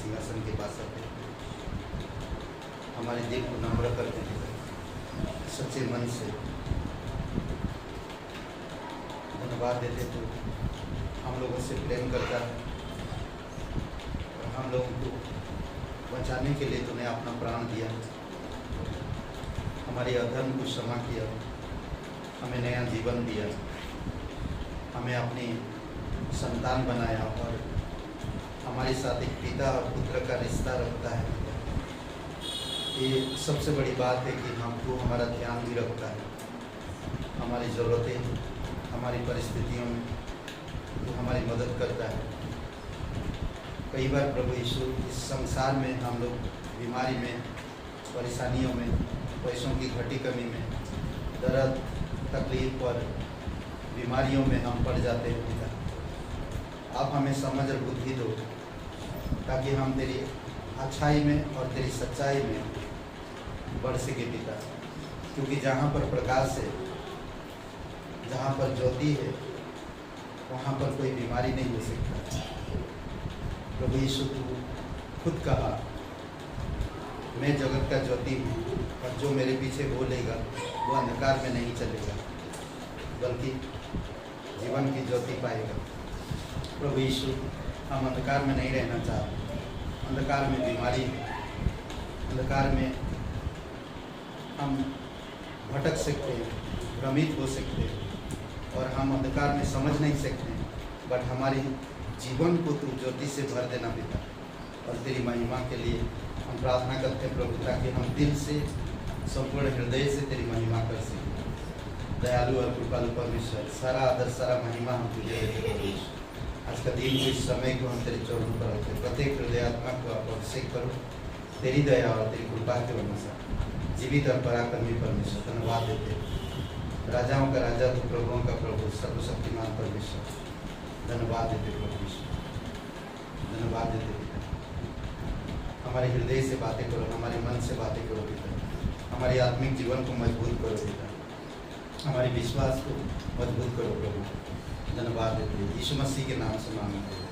सिंहासन के पास आते हैं, हमारे दिल को नम्र करते हैं, सच्चे मन से धन्यवाद देते तो हम लोगों से प्रेम करता है और हम लोगों को बचाने के लिए तूने अपना प्राण दिया, हमारे अधर्म को क्षमा किया, हमें नया जीवन दिया, हमें अपनी संतान बनाया और हमारे साथ एक पिता और पुत्र का रिश्ता रखता है। ये सबसे बड़ी बात है कि हमको हमारा ध्यान भी रखता है, हमारी ज़रूरतें, हमारी परिस्थितियों में तो हमारी मदद करता है। कई बार प्रभु यीशु इस संसार में हम लोग बीमारी में, परेशानियों में, पैसों की घटी कमी में, दर्द, तकलीफ और बीमारियों में हम पड़ जाते हैं पिता। आप हमें समझ और बुद्धि दो ताकि हम तेरी अच्छाई में और तेरी सच्चाई में बढ़ सके पिता, क्योंकि जहाँ पर प्रकाश है, जहाँ पर ज्योति है, वहाँ पर कोई बीमारी नहीं हो सकता। प्रभु यीशु तू खुद कहा, मैं जगत का ज्योति हूँ और जो मेरे पीछे बोलेगा वो अंधकार में नहीं चलेगा बल्कि जीवन की ज्योति पाएगा। प्रभु यीशु हम अंधकार में नहीं रहना चाहते, अंधकार में बीमारी है, अंधकार में हम भटक सकते हैं, भ्रमित हो सकते हैं और हम अंधकार में समझ नहीं सकते, बट हमारी जीवन को तू ज्योति से भर देना पिता। और तेरी महिमा के लिए हम प्रार्थना करते हैं प्रभु, ताकि हम दिल से, संपूर्ण हृदय से तेरी महिमा कर सकें। दयालु और कृपालु परमेश्वर, सारा आदर, सारा महिमा हम तुझे देते प्रभु। आज का दिन को, इस समय को हम तेरे चरणों पर रखते, प्रत्येक हृदयात्मा को आप अभिषेक करो तेरी दया और तेरी कृपा के अनुसार। जीवित और पराक्रमी परमेश्वर, धन्यवाद देते, राजाओं का राजा तो प्रभुओं का प्रभु, सर्वशक्तिमान परमेश्वर, धन्यवाद देते प्रभु यीशु, धन्यवाद देते पिता। हमारे हृदय से बातें करो, हमारे मन से बातें करो पिता, हमारे आत्मिक जीवन को मजबूत करो पिता, हमारे विश्वास को मजबूत करो प्रभु। धन्यवाद देते यीशु मसीह के नाम से मांगते हैं।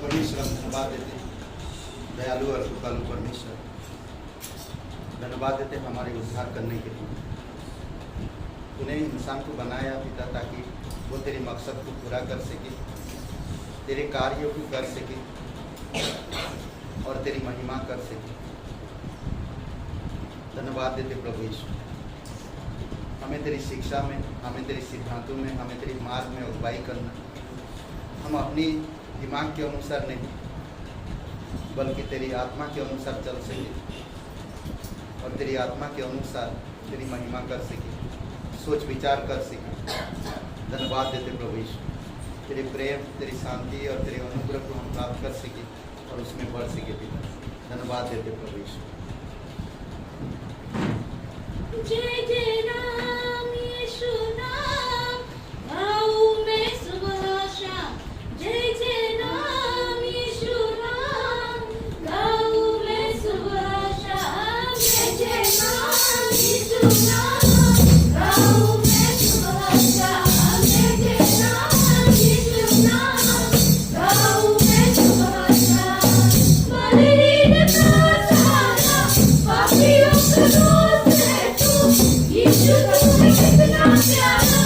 परमेश्वर हम धन्यवाद देते दयालु और कृपालु परमेश्वर, धन्यवाद देते हमारे उद्धार करने के लिए। तूने इंसान को बनाया पिता ताकि वो तेरे मकसद को पूरा कर सके, तेरे कार्यों को कर सके और तेरी महिमा कर सके। धन्यवाद देते प्रभु यीशु, हमें तेरी शिक्षा में, हमें तेरे सिद्धांतों में, हमें तेरी मार्ग में अगुवाई करना। हम अपनी दिमाग के अनुसार नहीं बल्कि तेरी आत्मा के अनुसार चल सके और तेरी आत्मा के अनुसार तेरी महिमा कर सके, सोच विचार कर सके। धन्यवाद देते प्रभु यीशु, तेरे प्रेम, तेरी शांति और तेरे अनुग्रह को हम प्राप्त कर सके और उसमें बढ़ सके पिता। धन्यवाद देते प्रभु यीशु। जय जय राम यीशु नाम गाऊं मैं सुबह शाम। जय जय राम यीशु नाम गाऊं मैं सुबह शाम। जय जय राम यीशु नाम गाऊं मैं सुबह शाम। जय जय राम यीशु नाम गाऊं मैं सुबह शाम। बलहीन प्रार्थना पापियों का दोस्त है तू, यीशु तुम्हें कितना प्यारा,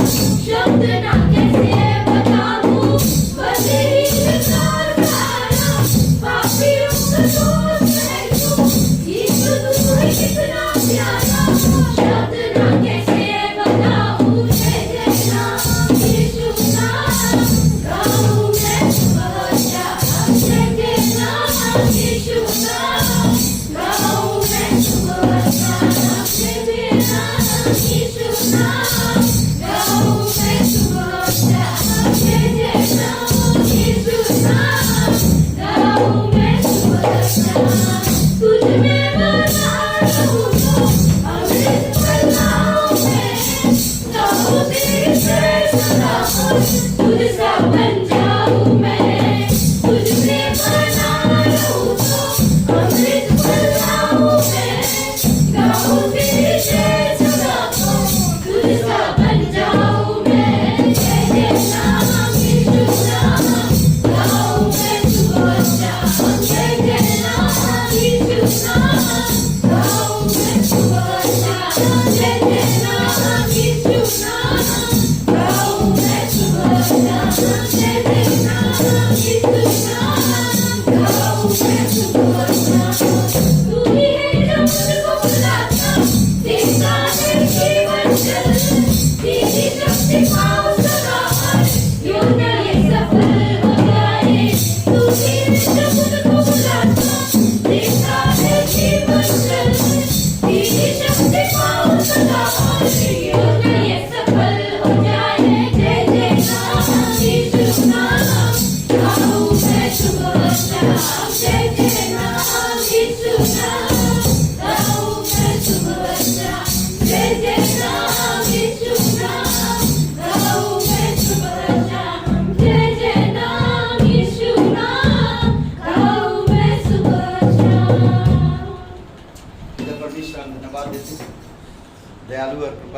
शब्द ना कैसे बताऊं। बलहीन प्रार्थना पापियों का दोस्त है तू, यीशु तुम्हें कितना प्यारा, शब्द ना कैसे बताऊं। जय जय राम यीशु नाम गाऊं मैं सुबह शाम। जय जय राम यीशु नाम गाऊं मैं सुबह शाम। जय जय राम यीशु नाम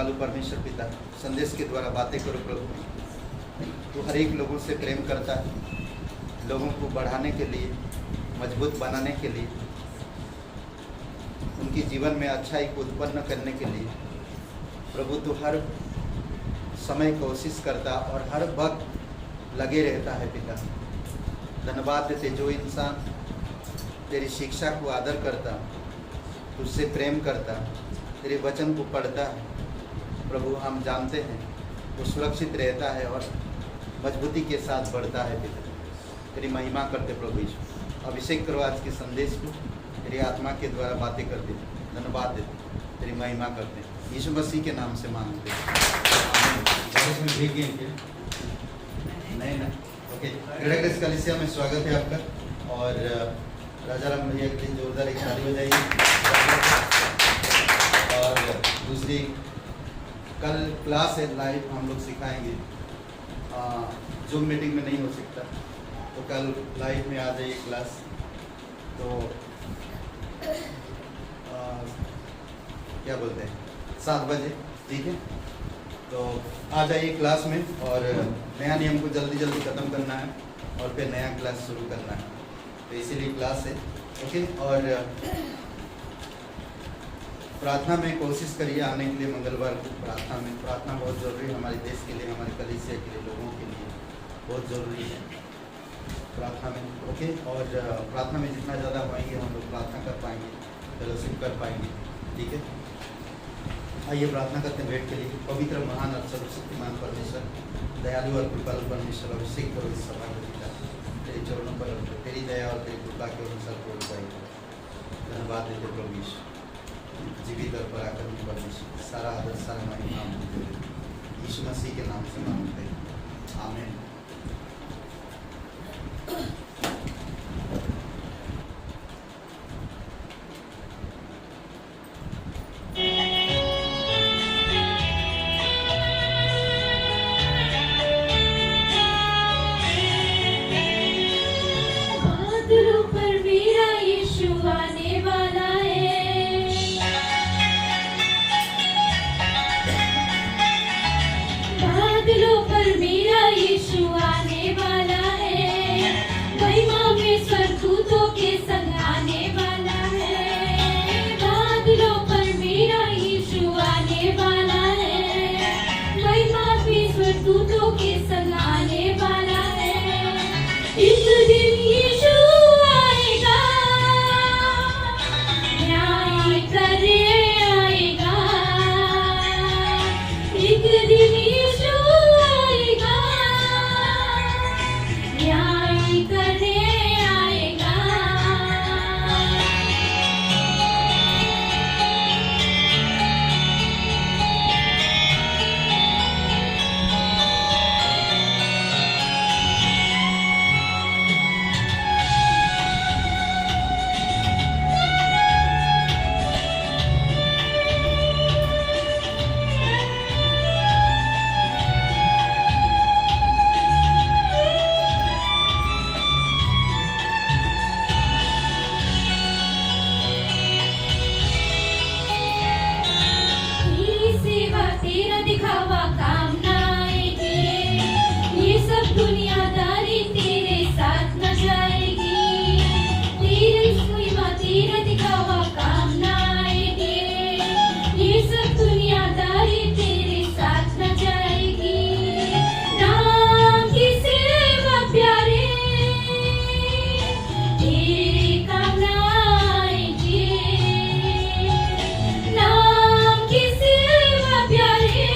कृपालु परमेश्वर पिता, संदेश के द्वारा बातें करो प्रभु। तू हर एक लोगों से प्रेम करता है, लोगों को बढ़ाने के लिए, मजबूत बनाने के लिए, उनके जीवन में अच्छाई को उत्पन्न करने के लिए प्रभु तू हर समय कोशिश करता और हर वक्त लगे रहता है पिता। धन्यवाद देते जो इंसान तेरी शिक्षा को आदर करता, तुझसे प्रेम करता, तेरे वचन को पढ़ता है प्रभु, हम जानते हैं वो सुरक्षित रहता है और मजबूती के साथ बढ़ता है पिता। तेरी महिमा करते प्रभु यीशु। अभिषेक करो आज के संदेश को, तेरी आत्मा के द्वारा बातें करते, धन्यवाद देते, तेरी महिमा करते, यीशु मसीह के नाम से मांगते नहीं। ओके, ग्रेटर कलीसिया में स्वागत है आपका। और राजा राम भैया के लिए जोरदार एक ताली बजाइए। और दूसरी, कल क्लास है लाइव, हम लोग सिखाएंगे, जूम मीटिंग में नहीं हो सकता, तो कल लाइव में आ जाइए क्लास। तो क्या बोलते हैं, 7 बजे, ठीक है? तो आ जाइए क्लास में। और नया नियम को जल्दी जल्दी ख़त्म करना है और फिर नया क्लास शुरू करना है, तो इसीलिए क्लास है। ओके, और प्रार्थना में कोशिश करिए आने के लिए मंगलवार को। प्रार्थना बहुत ज़रूरी है हमारे देश के लिए, हमारे कलीसिया के लिए, लोगों के लिए बहुत ज़रूरी है प्रार्थना में। ओके, और प्रार्थना में जितना ज़्यादा होएंगे हम लोग प्रार्थना कर पाएंगे, फेलोशिप कर पाएंगे, ठीक है? आइए प्रार्थना करते हैं बैठ के लिए। पवित्र महान और सर्वशक्तिमान परमेश्वर, दयालु और कृपालु परमेश्वर, अभिषेक करो इस सभा को पिता, तेरे चरणों पर तेरी दया और तेरी कृपा के अनुसार बोल पाएंगे। धन्यवाद देते प्रभु यीशु, जीवित और पराक्रमी परमेश्वर, सारा आदर सारा महिमा यीशु मसीह के नाम से मांगते हैं, आमीन। बादलों पर मेरा यीशु आने वाला है, बादलों पर मेरा यीशु आने वाला है, महिमा में स्वर्गदूतों के संग आने वाला है। बादलों पर मेरा यीशु आने वाला है, महिमा में स्वर्गदूतों के संग आने वाला है। एक दिन यीशु आएगा, न्याय करने आएगा। एक दिन यीशु आएगा, न्याय करने आएगा। तेरी सेवा तेरा दिखावा काम ना आएगी, ये सब दुनियादारी तेरे साथ न जाएगी। तेरी सेवा तेरा दिखावा काम ना आएगी, ये सब दुनियादारी तेरे साथ न जाएगी। नाम की सेवा प्यारे तेरे काम ना आएगी, नाम की सेवा प्यारे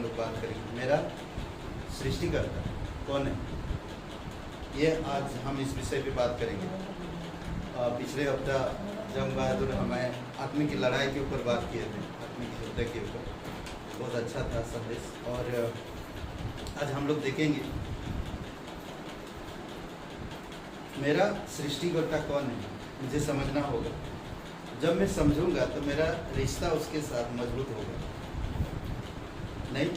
लोग बात करेंगे। मेरा सृष्टिकर्ता कौन है, ये आज हम इस विषय पे बात करेंगे। पिछले हफ्ता जंग बहादुर हमें आत्मा की लड़ाई के ऊपर बात किए थे, आत्मा की युद्ध के ऊपर, बहुत अच्छा था संदेश। और आज हम लोग देखेंगे मेरा सृष्टिकर्ता कौन है, मुझे समझना होगा। जब मैं समझूंगा तो मेरा रिश्ता उसके साथ मजबूत होगा। नहीं,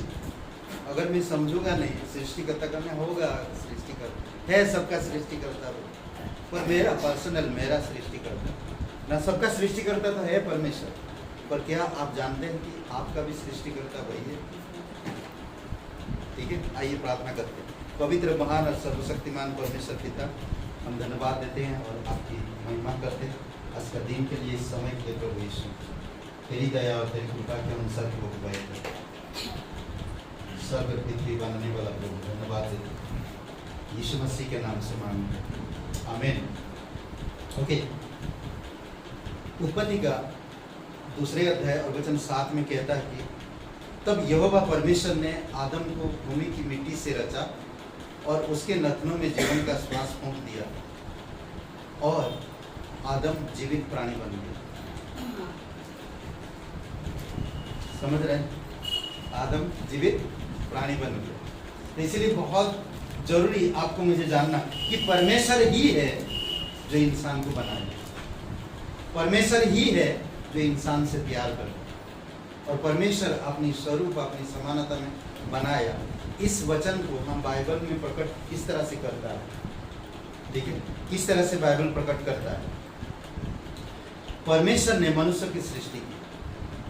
अगर मैं समझूंगा नहीं, सृष्टिकर्ता का मैं होगा सृष्टिकर्ता है, सबका सृष्टिकर्ता हो, पर मेरा पर्सनल, मेरा सृष्टिकर्ता ना, सबका सृष्टिकर्ता तो है परमेश्वर, पर क्या आप जानते हैं कि आपका भी सृष्टिकर्ता वही है? ठीक है, आइए प्रार्थना करते हैं। पवित्र, महान और सर्वशक्तिमान परमेश्वर पिता, हम धन्यवाद देते हैं और आपकी महिमा करते हैं आज का दिन के लिए, इस समय के लिए। प्रभु यीशु, तेरी दया और तेरी कृपा के अनुसार लोग बैठ स्वर्ग पृथ्वी बनाने वाला प्रभु, धन्यवाद देते हैं यीशु मसीह के नाम से मांगते, आमीन। ओके, उत्पत्ति का 2 अध्याय और वचन 7 में कहता है कि तब यहोवा परमेश्वर ने आदम को भूमि की मिट्टी से रचा और उसके नथनों में जीवन का श्वास फूंक दिया और आदम जीवित प्राणी बन गया। समझ रहे हैं? आदम जीवित प्राणी बन गया। तो इसलिए बहुत जरूरी आपको मुझे जानना कि परमेश्वर ही है जो इंसान को बनाया, परमेश्वर ही है जो इंसान से प्यार करता है, और परमेश्वर अपनी स्वरूप, अपनी समानता में बनाया। इस वचन को हम बाइबल में प्रकट किस तरह से करता है, ठीक है, किस तरह से बाइबल प्रकट करता है। परमेश्वर ने मनुष्य की सृष्टि की,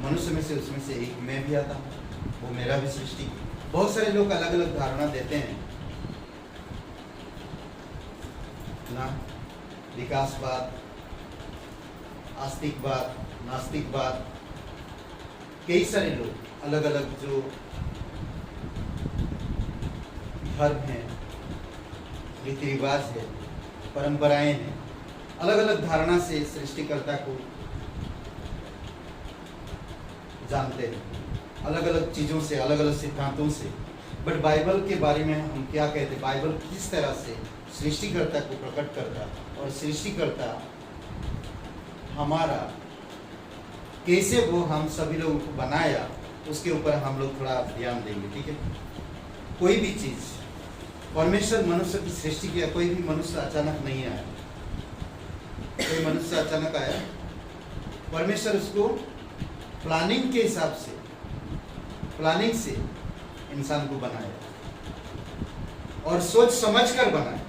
मनुष्य में से उसमें से एक मैं भी आता हूँ, वो मेरा भी सृष्टि की। बहुत सारे लोग अलग अलग धारणा देते हैं ना, विकासवाद, आस्तिकवाद, नास्तिकवाद, कई सारे लोग अलग अलग जो धर्म है, रीति रिवाज है, परंपराएं हैं, अलग अलग धारणा से सृष्टिकर्ता को जानते हैं, अलग अलग चीज़ों से, अलग अलग सिद्धांतों से। बट बाइबल के बारे में हम क्या कहते हैं, बाइबल किस तरह से सृष्टिकर्ता को प्रकट करता और सृष्टिकर्ता हमारा कैसे वो हम सभी लोगों को बनाया, उसके ऊपर हम लोग थोड़ा ध्यान देंगे। ठीक है, कोई भी चीज़ परमेश्वर मनुष्य की सृष्टि किया, कोई भी मनुष्य अचानक नहीं आया, कोई मनुष्य अचानक आया, परमेश्वर उसको प्लानिंग के हिसाब से, प्लानिंग से इंसान को बनाया और सोच समझ कर बनाया।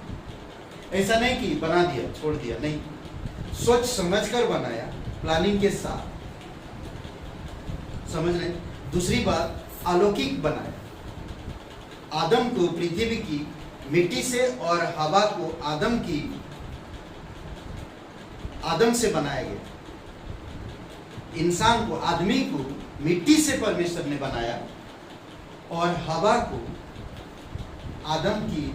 ऐसा नहीं कि बना दिया छोड़ दिया, नहीं, सोच समझ कर बनाया, प्लानिंग के साथ। समझ रहे? दूसरी बात, अलौकिक बनाया। आदम को पृथ्वी की मिट्टी से और हवा को आदम से बनाया गया। इंसान को, आदमी को मिट्टी से परमेश्वर ने बनाया और हवा को आदम की,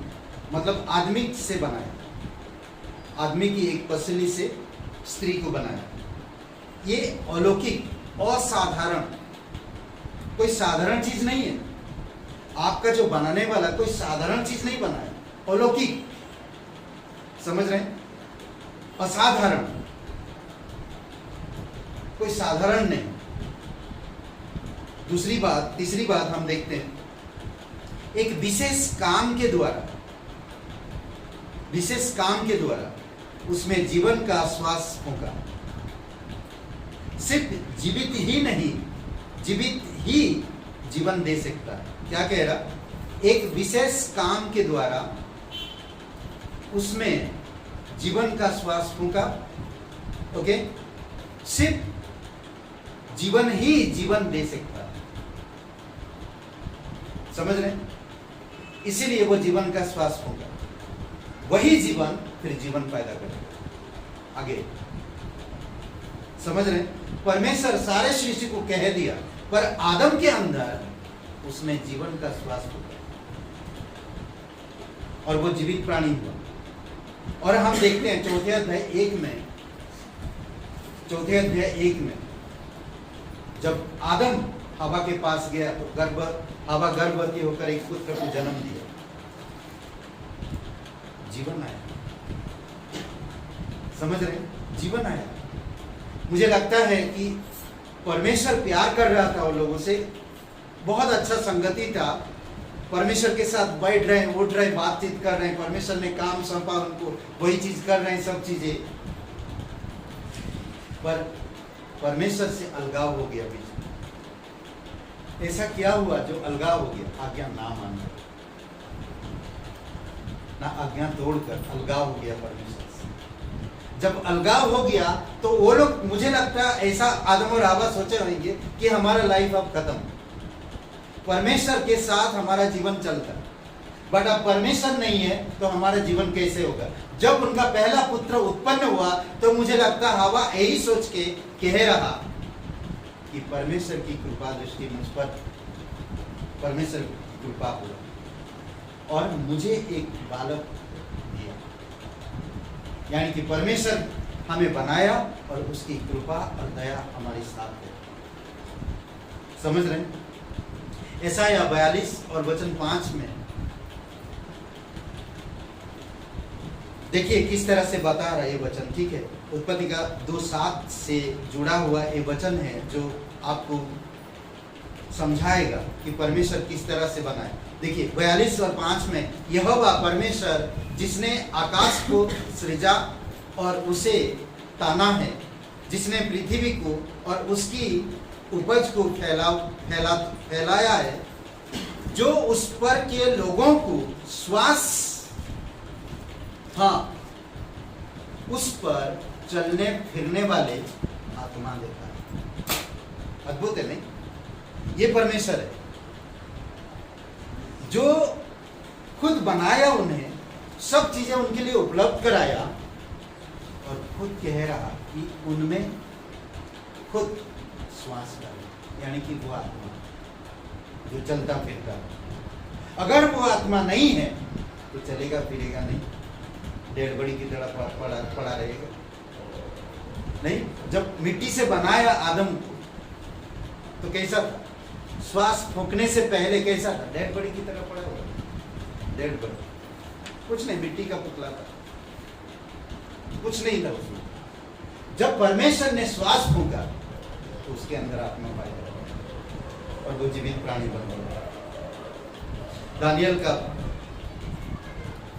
मतलब आदमी से बनाया, आदमी की एक पसली से स्त्री को बनाया। ये अलौकिक, असाधारण, कोई साधारण चीज नहीं है। आपका जो बनाने वाला कोई साधारण चीज नहीं बनाया, अलौकिक। समझ रहे हैं? असाधारण, कोई साधारण नहीं। दूसरी बात, तीसरी बात हम देखते हैं, एक विशेष काम के द्वारा उसमें जीवन का श्वास फूंका। सिर्फ जीवित ही नहीं, जीवित ही जीवन दे सकता है। क्या कह रहा? एक विशेष काम के द्वारा उसमें जीवन का श्वास फूंका। ओके, सिर्फ जीवन ही जीवन दे सकता है। समझ रहे? इसीलिए वो जीवन का श्वास फूंका, वही जीवन फिर जीवन पैदा करेगा आगे। समझ रहे? परमेश्वर सारे सृष्टि को कह दिया, पर आदम के अंदर उसने जीवन का श्वास फूंका और वो जीवित प्राणी हुआ। और हम देखते हैं चौथे अध्याय 1 में, जब आदम हवा के पास गया तो हवा गर्भवती होकर एक पुत्र को जन्म दिया, जीवन आया। समझ रहे? जीवन आया। मुझे लगता है कि परमेश्वर प्यार कर रहा था उन लोगों से, बहुत अच्छा संगति था, परमेश्वर के साथ बैठ रहे हैं, उठ रहे हैं, बातचीत कर रहे हैं, परमेश्वर ने काम सौंपा उनको, वही चीज कर रहे हैं, सब चीजें। पर परमेश्वर से अलगाव हो गया बीच में। ऐसा क्या हुआ जो अलगाव हो गया? आज्ञा ना मानकर, ना आज्ञा तोड़कर अलगाव हो गया परमेश्वर से। जब अलगाव हो गया तो वो लोग, मुझे लगता है ऐसा आदम और हवा सोचे होंगे कि हमारा लाइफ अब खत्म, परमेश्वर के साथ हमारा जीवन चलता, बट अब परमेश्वर नहीं है तो हमारा जीवन कैसे होगा? जब उनका पहला पुत्र उत्पन्न हुआ तो मुझे लगता हवा यही सोच के कह रहा कि परमेश्वर की कृपा दृष्टि मुझ पर, परमेश्वर की कृपा हुआ और मुझे एक बालक दिया। यानी कि परमेश्वर हमें बनाया और उसकी कृपा और दया हमारे साथ है। समझ रहे हैं? यशायाह 42 और वचन 5 में देखिए किस तरह से बता रहा है ये वचन, ठीक है? उत्पत्ति का 2:7 से जुड़ा हुआ ये वचन है जो आपको समझाएगा कि परमेश्वर किस तरह से बनाए। देखिए 42 और 5 में, यहोवा परमेश्वर जिसने आकाश को सृजा और उसे ताना है, जिसने पृथ्वी को और उसकी उपज को फैलाया है, जो उस पर के लोगों को श्वास, हाँ, उस पर चलने फिरने वाले आत्मा देता है। अद्भुत है नहीं? ये परमेश्वर है जो खुद बनाया उन्हें, सब चीजें उनके लिए उपलब्ध कराया और खुद कह रहा कि उनमें खुद श्वास डाले, यानी कि वो आत्मा जो चलता फिरता। अगर वो आत्मा नहीं है तो चलेगा फिरेगा नहीं, डेढ़ बड़ी की तरह पड़ा रहेगा नहीं। जब मिट्टी से बनाया आदम को तो कैसा था? श्वास फूंकने से पहले कैसा था? डेढ़ बड़ी की तरह पड़ा हुआ, डेढ़ बड़ी, कुछ नहीं, मिट्टी का पुतला था, कुछ नहीं था उसमें। जब परमेश्वर ने श्वास फूंका तो उसके अंदर आत्मा पाया और वो जीवित प्राणी बन गया। दानियल का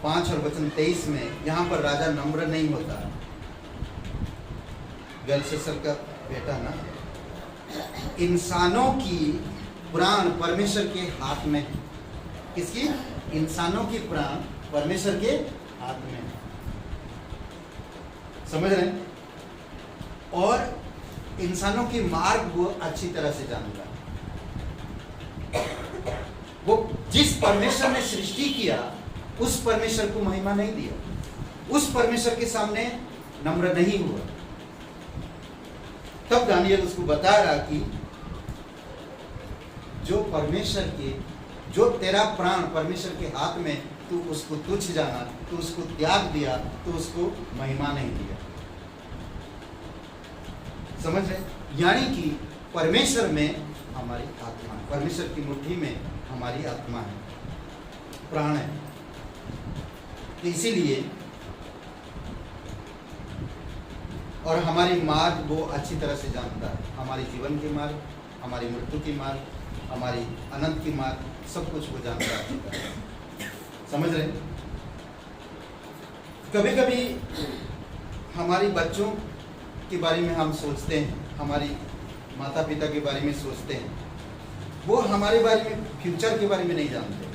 5 और वचन 23 में, यहाँ पर राजा नम्र नहीं होता, बेलशस्सर का बेटा ना, इंसानों की प्राण परमेश्वर के हाथ में है। किसकी? इंसानों की प्राण परमेश्वर के हाथ में है। समझ रहे हैं? और इंसानों की मार्ग वो अच्छी तरह से जानता है। वो जिस परमेश्वर ने सृष्टि किया उस परमेश्वर को महिमा नहीं दिया, उस परमेश्वर के सामने नम्र नहीं हुआ। तब दानियल उसको बता रहा कि जो परमेश्वर के, जो तेरा प्राण परमेश्वर के हाथ में, तू उसको तुच्छ जाना, तू उसको त्याग दिया, तो उसको महिमा नहीं दिया। समझ रहे? यानी कि परमेश्वर में हमारी आत्मा, परमेश्वर की मुट्ठी में हमारी आत्मा है, प्राण है। तो इसीलिए, और हमारी मार्ग वो अच्छी तरह से जानता है, हमारी जीवन की मार्ग, हमारी मृत्यु की मार्ग, हमारी अनंत की मार्ग, सब कुछ वो जानता है अच्छी तरह से। समझ रहे? कभी कभी हमारी बच्चों के बारे में हम सोचते हैं, हमारी माता पिता के बारे में सोचते हैं, वो हमारे बारे में, फ्यूचर के बारे में नहीं जानते।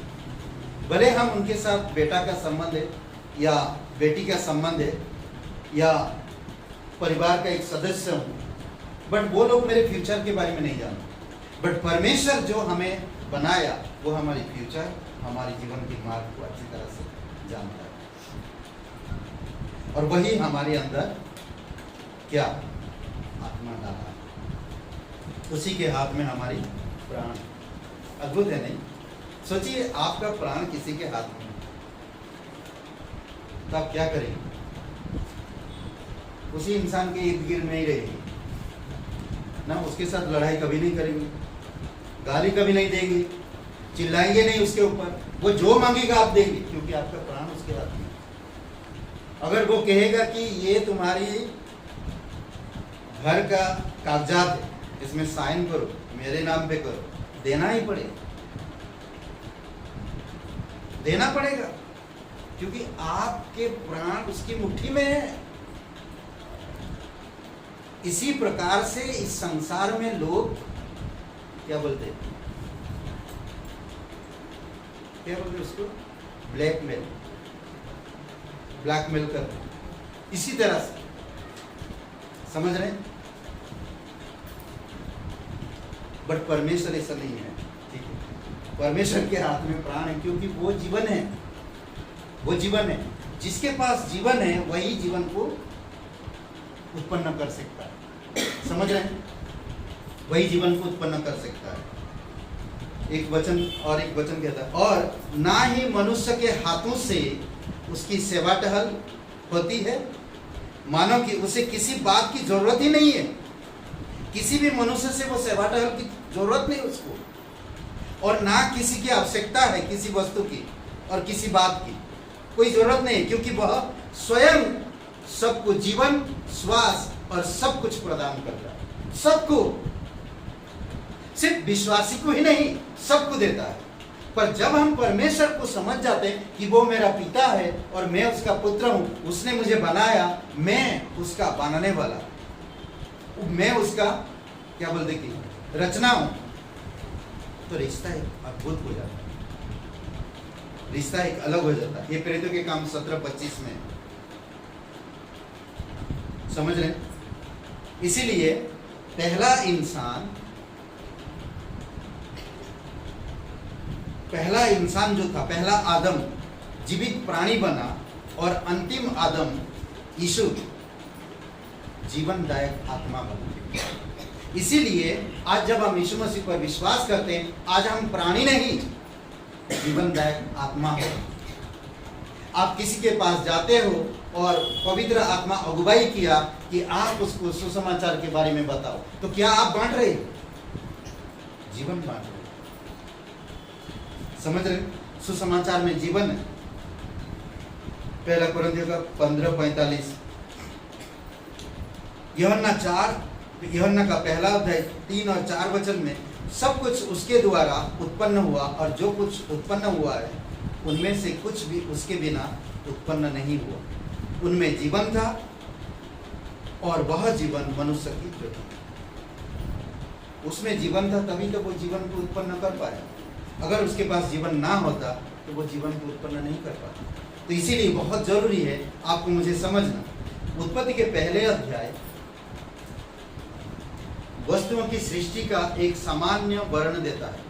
भले हम उनके साथ बेटा का संबंध है या बेटी का संबंध है या परिवार का एक सदस्य हूँ, बट वो लोग मेरे फ्यूचर के बारे में नहीं जानते। बट परमेश्वर जो हमें बनाया वो हमारी फ्यूचर, हमारी जीवन की मार्ग को अच्छी तरह से जानता है, और वही हमारे अंदर क्या? आत्मा डाला, उसी के हाथ में हमारी प्राण। अद्भुत है नहीं? सोचिए आपका प्राण किसी के हाथ में, तो आप क्या करेंगे? उसी इंसान के इर्द गिर्द में ही रहेंगे ना, उसके साथ लड़ाई कभी नहीं करेंगे, गाली कभी नहीं देंगे, चिल्लाएंगे नहीं उसके ऊपर। वो जो मांगेगा आप देंगे, क्योंकि आपका प्राण उसके हाथ में। अगर वो कहेगा कि ये तुम्हारी घर का कागजात है, इसमें साइन करो, मेरे नाम पे करो, देना ही पड़ेगा, देना पड़ेगा, क्योंकि आपके प्राण उसकी मुट्ठी में है। इसी प्रकार से इस संसार में लोग क्या बोलते हैं, क्या बोलते हैं उसको, ब्लैकमेल, ब्लैकमेल कर रहे हैं। इसी तरह से समझ रहे हैं, बट परमेश्वर ऐसा नहीं है, ठीक है। परमेश्वर के हाथ में प्राण है, क्योंकि वो जीवन है, वो जीवन है। जिसके पास जीवन है वही जीवन को उत्पन्न कर सकता है, समझ रहे हैं, वही जीवन को उत्पन्न कर सकता है। एक वचन कहता है, और ना ही मनुष्य के हाथों से उसकी सेवा टहल होती है, मानो कि उसे किसी बात की जरूरत ही नहीं है। किसी भी मनुष्य से वो सेवा टहल की जरूरत नहीं उसको, और ना किसी की आवश्यकता है, किसी वस्तु की और किसी बात की कोई जरूरत नहीं है, क्योंकि वह स्वयं सबको जीवन, श्वास और सब कुछ प्रदान कर रहा है। सबको, सिर्फ विश्वासी को ही नहीं, सबको देता है। पर जब हम परमेश्वर को समझ जाते हैं कि वो मेरा पिता है और मैं उसका पुत्र हूं, उसने मुझे बनाया, मैं उसका बनाने वाला, मैं उसका क्या बोलते कि रचना हूं, तो रिश्ता एक अद्भुत हो जाता है, रिश्ता एक अलग हो जाता है। ये प्रेरितों के काम 17-25 में समझ रहे हैं। इसीलिए पहला इंसान जो था, पहला आदम जीवित प्राणी बना, और अंतिम आदम यीशु जीवनदायक आत्मा बना। इसीलिए आज जब हम यीशु मसीह पर विश्वास करते हैं, आज हम प्राणी नहीं, जीवनदायक आत्मा हो। आप किसी के पास जाते हो और पवित्र आत्मा अगुवाई किया कि आप उसको सुसमाचार के बारे में बताओ, तो क्या आप बांट रहे हो? जीवन बांट रहे, समझ रहे? सुसमाचार में जीवन है। पहला कोरिन्थियों का 15:45, यूहन्ना का पहला अध्याय 3 और 4 वचन में सब कुछ उसके द्वारा उत्पन्न हुआ, और जो कुछ उत्पन्न हुआ है उनमें से कुछ भी उसके बिना उत्पन्न नहीं हुआ। उनमें जीवन था और वह जीवन मनुष्य की ज्योति। उसमें जीवन था, तभी तो वो जीवन को उत्पन्न कर पाया। अगर उसके पास जीवन ना होता तो वो जीवन को उत्पन्न नहीं कर पाता। तो इसीलिए बहुत जरूरी है आपको मुझे समझना, उत्पत्ति के पहले अध्याय वस्तुओं की सृष्टि का एक सामान्य वर्ण देता है,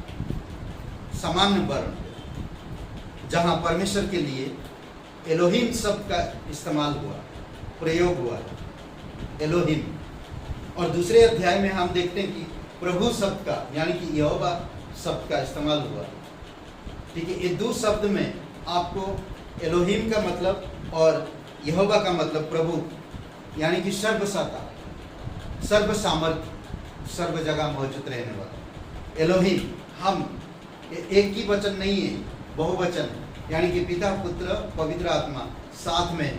सामान्य वर्ण, जहां परमेश्वर के लिए एलोहिम शब्द का इस्तेमाल हुआ, प्रयोग हुआ, एलोहिम। और दूसरे अध्याय में हम देखते हैं कि प्रभु शब्द का, यानी कि यहोवा शब्द का इस्तेमाल हुआ। ठीक है, ये दो शब्द में आपको एलोहिम का मतलब और यहोवा का मतलब प्रभु, यानी कि सर्वसत्ता, सर्व सामर्थ्य, सर्व जगह मौजूद रहने वाला। एलोहिम हम एक ही वचन नहीं है, बहुवचन, यानी कि पिता, पुत्र, पवित्र आत्मा साथ में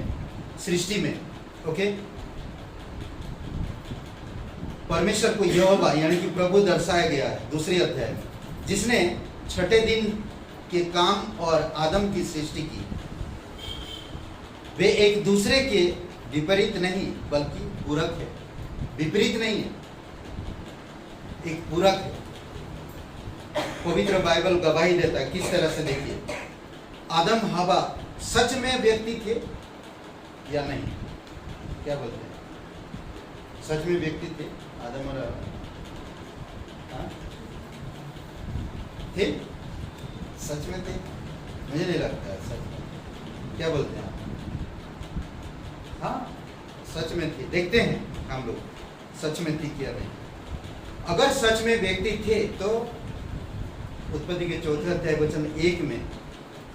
सृष्टि में। ओके, परमेश्वर को यहोवा यानी कि प्रभु दर्शाया गया है दूसरे अध्याय में, जिसने छठे दिन के काम और आदम की सृष्टि की। वे एक दूसरे के विपरीत नहीं बल्कि पूरक है, विपरीत नहीं है, एक पूरक है। पवित्र बाइबल गवाही देता है, किस तरह से देखिए, आदम हवा सच में व्यक्ति थे या नहीं? क्या बोलते हैं, सच में व्यक्ति थे आदम और हवा? थे, सच में थे? मुझे नहीं लगता है सच में। क्या बोलते हैं आप? हाँ, सच में थे। देखते हैं हम लोग सच में थी क्या नहीं। अगर सच में व्यक्ति थे तो उत्पत्ति के 4 अध्याय वचन 1 में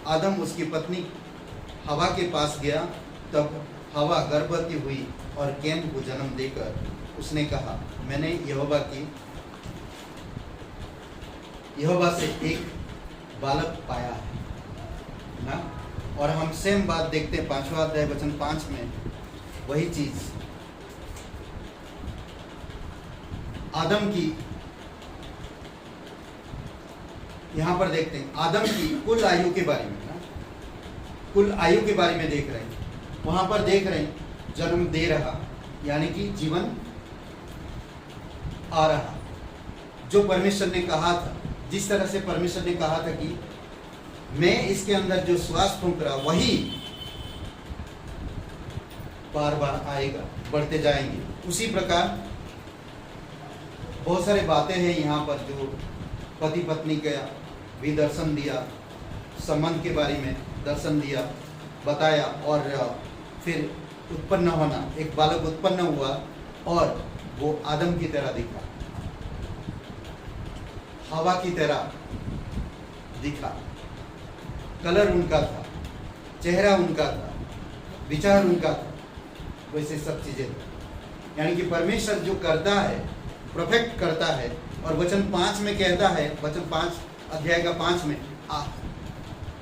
आदम उसकी पत्नी हवा के पास गया, तब हवा गर्भवती हुई और कैन को जन्म देकर उसने कहा, मैंने यहोवा की यहोवा से एक बालक पाया है ना। और हम सेम बात देखते हैं 5वां अध्याय वचन 5 में, वही चीज आदम की यहां पर देखते हैं। आदम की कुल आयु के बारे में ना, कुल आयु के बारे में देख रहे हैं। वहां पर देख रहे हैं जन्म दे रहा, यानी कि जीवन आ रहा। जो परमेश्वर ने कहा था, जिस तरह से परमेश्वर ने कहा था कि मैं इसके अंदर जो श्वास फूंक रहा वही बार बार आएगा, बढ़ते जाएंगे। उसी प्रकार बहुत सारे बातें हैं यहाँ पर जो पति पत्नी का भी दर्शन दिया, संबंध के बारे में दर्शन दिया, बताया। और फिर उत्पन्न होना, एक बालक उत्पन्न हुआ और वो आदम की तरह दिखा, हवा की तरह दिखा, कलर उनका था, चेहरा उनका था, विचार उनका था, वैसे सब चीजें थी। यानी कि परमेश्वर जो करता है, परफेक्ट करता है। और वचन 5 में कहता है, वचन 5 अध्याय का 5 में,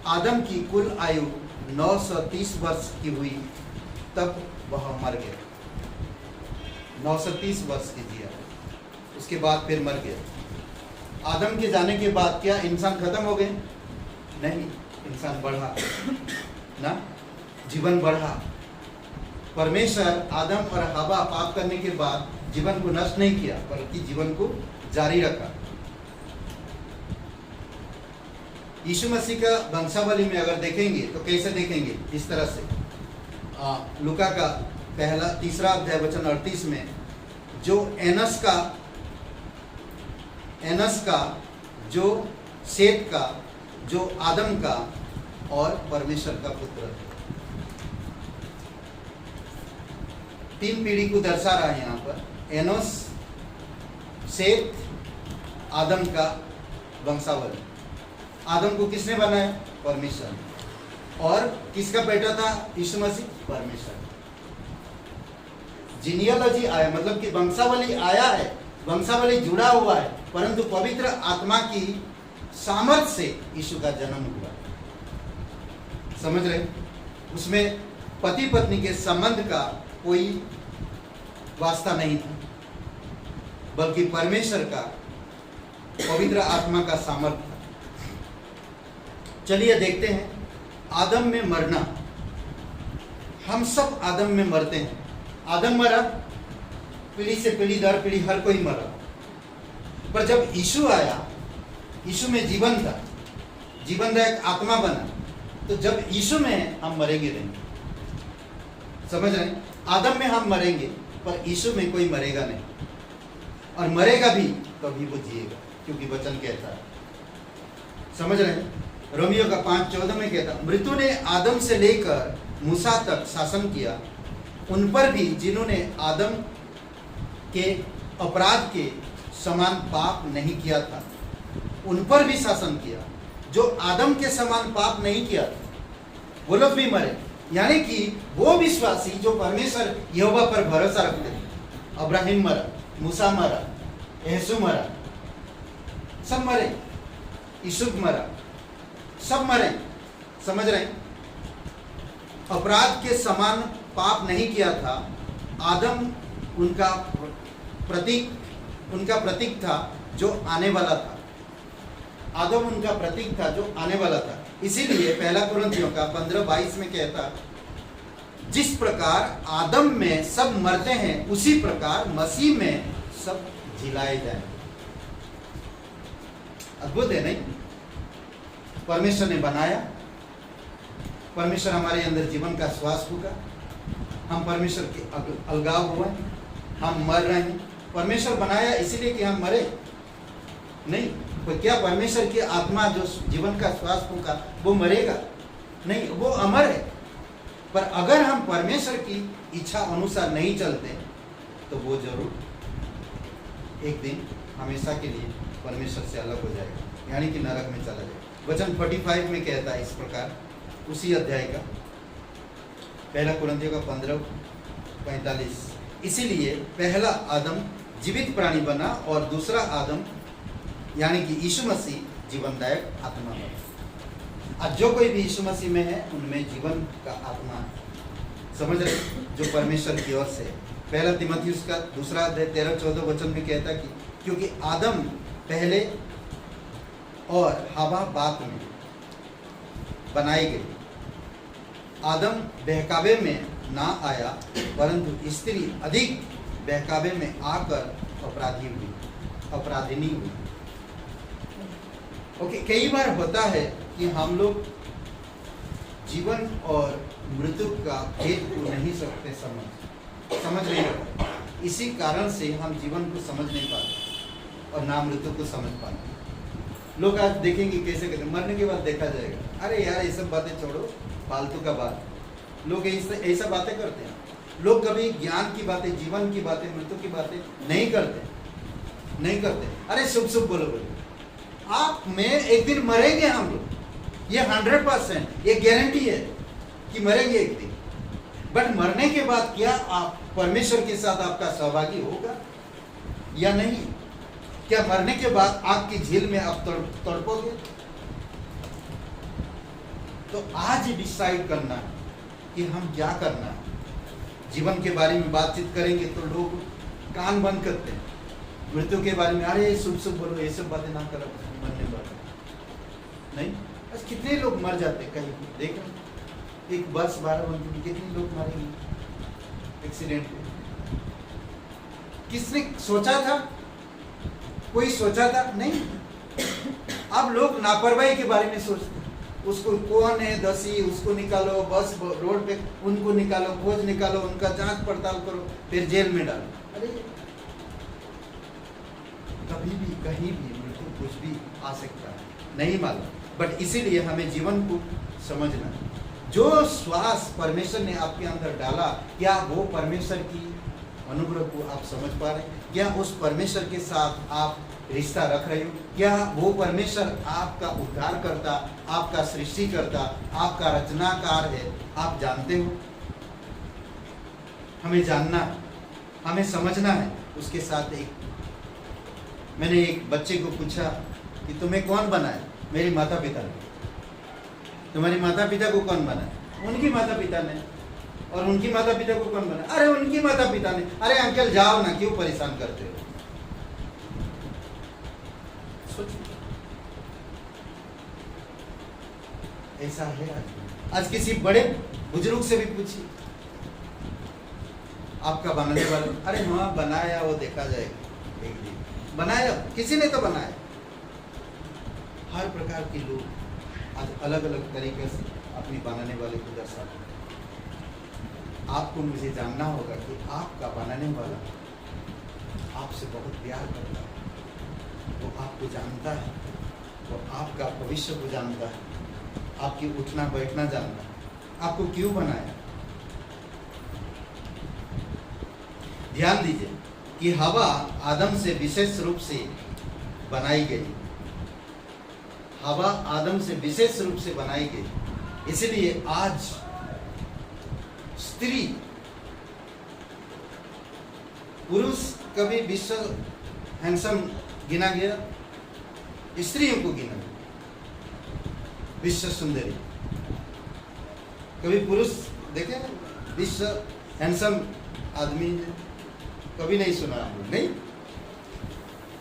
आदम की कुल आयु 930 वर्ष की हुई, तब वह मर गया। 930 वर्ष की जिया, उसके बाद फिर मर गया। आदम के जाने के बाद क्या इंसान खत्म हो गए? नहीं, इंसान बढ़ा ना, जीवन बढ़ा। परमेश्वर आदम और हवा पाप करने के बाद जीवन को नष्ट नहीं किया, बल्कि जीवन को जारी रखा। यीशु मसीह का वंशावली में अगर देखेंगे तो कैसे देखेंगे? इस तरह से लूका का 3 अध्याय वचन 38 में, जो एनस का, जो सेत का, जो आदम का और परमेश्वर का पुत्र है। 3 पीढ़ी को दर्शा रहा है यहाँ पर। एनोस, सेत, आदम का वंशावली। आदम को किसने बनाया? परमेश्वर। और किसका बेटा था यीशु मसीह? परमेश्वर। जीनियोलॉजी आया, मतलब कि वंशावली आया है, वंशावली जुड़ा हुआ है, परंतु पवित्र आत्मा की सामर्थ्य से यीशु का जन्म हुआ। समझ रहे? उसमें पति पत्नी के संबंध का कोई वास्ता नहीं था, बल्कि परमेश्वर का, पवित्र आत्मा का सामर्थ्य था। चलिए देखते हैं आदम में मरना। हम सब आदम में मरते हैं। आदम मरा, पीढ़ी से पीढ़ी दर पीढ़ी हर कोई मरा। पर जब यीशु आया, यीशु में जीवन था, जीवनदायक आत्मा बना, तो जब यीशु में हम मरेंगे नहीं। समझ रहे हैं? आदम में हम मरेंगे, पर यीशु में कोई मरेगा नहीं, और मरेगा भी तभी वो जिएगा, क्योंकि वचन कहता है। समझ रहे हैं? रोमियो का 5:14 में कहता, मृत्यु ने आदम से लेकर मूसा तक शासन किया, उन पर भी जिन्होंने आदम के अपराध के समान पाप नहीं किया था, उन पर भी शासन किया। जो आदम के समान पाप नहीं किया था, वो लोग भी मरे। यानी कि वो विश्वासी जो परमेश्वर यहोवा पर भरोसा रखते थे, अब्राहिम मरा, मूसा मरा, यीशु मरा, सब मरे, यूसुफ मरा, सब मरे। समझ रहे हैं? अपराध के समान पाप नहीं किया था। आदम उनका प्रतीक था जो आने वाला था। आदम उनका प्रतीक था जो आने वाला था। इसीलिए 1 कुरिन्थियों का 15:22 में कहता, जिस प्रकार आदम में सब मरते हैं, उसी प्रकार मसीह में सब जिलाए जाए। अद्भुत है नहीं? परमेश्वर ने बनाया, परमेश्वर हमारे अंदर जीवन का श्वास फूका, हम परमेश्वर के अलगाव हुए, हम मर रहे हैं। परमेश्वर बनाया इसीलिए कि हम मरे नहीं। तो क्या परमेश्वर की आत्मा जो जीवन का श्वास फूका वो मरेगा? नहीं, वो अमर है। पर अगर हम परमेश्वर की इच्छा अनुसार नहीं चलते तो वो जरूर एक दिन हमेशा के लिए परमेश्वर से अलग हो जाएगा, यानी कि नरक में चला जाएगा। वचन 45 में कहता है इस प्रकार, उसी अध्याय का 1 कुरिन्थियों का 15:45, इसीलिए पहला आदम जीवित प्राणी बना और दूसरा आदम यानी कि यीशु मसीह जीवनदायक आत्मा है। आज जो कोई भी यीशु मसीह में है उनमें जीवन का आत्मा है, समझ रहे, जो परमेश्वर की ओर से। पहला तीमुथियुस का 2 अध्याय 13-14 वचन में कहता कि क्योंकि आदम पहले और हवा बाद में बनाई गई, आदम बहकावे में ना आया परंतु स्त्री अधिक बहकावे में आकर अपराधिनी हुई। ओके, कई बार होता है कि हम लोग जीवन और मृत्यु का भेद को नहीं सकते समझ नहीं पाते। इसी कारण से हम जीवन को समझ नहीं पाते और ना मृत्यु को समझ पाते। लोग आज देखेंगे कैसे कहते, मरने के बाद देखा जाएगा। अरे यार ये सब बातें छोड़ो, फालतू का बात। लोग ऐसा बातें करते हैं। लोग कभी ज्ञान की बातें, जीवन की बातें, मृत्यु की बातें नहीं करते। अरे शुभ शुभ बोलो बोलो, आप में एक दिन मरेंगे हम लोग, ये 100%, ये गारंटी है कि मरेंगे एक दिन। बट मरने के बाद क्या आप परमेश्वर के साथ आपका सहभागी होगा या नहीं? क्या मरने के बाद आग की झील में आप तड़पोगे? तो आज डिसाइड करना है कि हम क्या करना है। जीवन के बारे में बातचीत करेंगे तो लोग कान बंद करते हैं। मृत्यु के बारे में अरे शुभ शुभ बोलो, ये सब बातें ना करो, मरने वाले नहीं। बस कितने लोग मर जाते कहीं, देख एक बस 12 घंटे में कितने लोग मरेंगे एक्सीडेंट में। किसने सोचा था? कोई सोचा था? नहीं। अब लोग लापरवाही के बारे में सोचते हैं। उसको कौन है दोषी, उसको निकालो, बस रोड पे उनको निकालो, खोज निकालो, उनका जांच पड़ताल करो, फिर जेल में डालो। अरे कभी भी कहीं भी मृत्यु कुछ भी आ सकता है, नहीं मालूम। बट इसीलिए हमें जीवन को समझना, जो श्वास परमेश्वर ने आपके अंदर डाला, क्या वो परमेश्वर की अनुग्रह को आप समझ पा रहे हैं? क्या उस परमेश्वर के साथ आप रिश्ता रख रहे हो? क्या वो परमेश्वर आपका उद्धार करता, आपका सृष्टि करता, आपका रचनाकार है? आप जानते हो? हमें जानना है, हमें समझना है। उसके साथ मैंने एक बच्चे को पूछा कि तुम्हें कौन बनाया? मेरे माता पिता ने। तुम्हारे माता पिता को कौन बनाया? उनकी माता पिता ने। और उनकी माता पिता को कौन बनाया? अरे उनकी माता पिता ने। अरे अंकल जाओ ना, क्यों परेशान करते हो? सोचिए, ऐसा है आज किसी बड़े बुजुर्ग से भी पूछिए, आपका बनाने वाला, अरे हाँ बनाया, वो देखा जाएगा एक दिन। बनाया, किसी ने तो बनाया। हर प्रकार के लोग आज अलग अलग तरीके से अपनी बनाने वाले को दर्शाते हैं। आपको मुझे जानना होगा कि आपका बनाने वाला आपसे बहुत प्यार करता है, वो आपको जानता है, वो आपका भविष्य को जानता है, आपकी उठना बैठना जानता है, आपको क्यों बनाया। ध्यान दीजिए कि हवा आदम से विशेष रूप से बनाई गई। हवा आदम से विशेष रूप से बनाई गई, इसलिए आज स्त्री, पुरुष कभी विश्व हैंडसम गिना गया, स्त्रियों को गिना गया विश्व सुंदरी। कभी पुरुष देखे विश्व हैंडसम आदमी कभी नहीं सुना हम लोग, नहीं।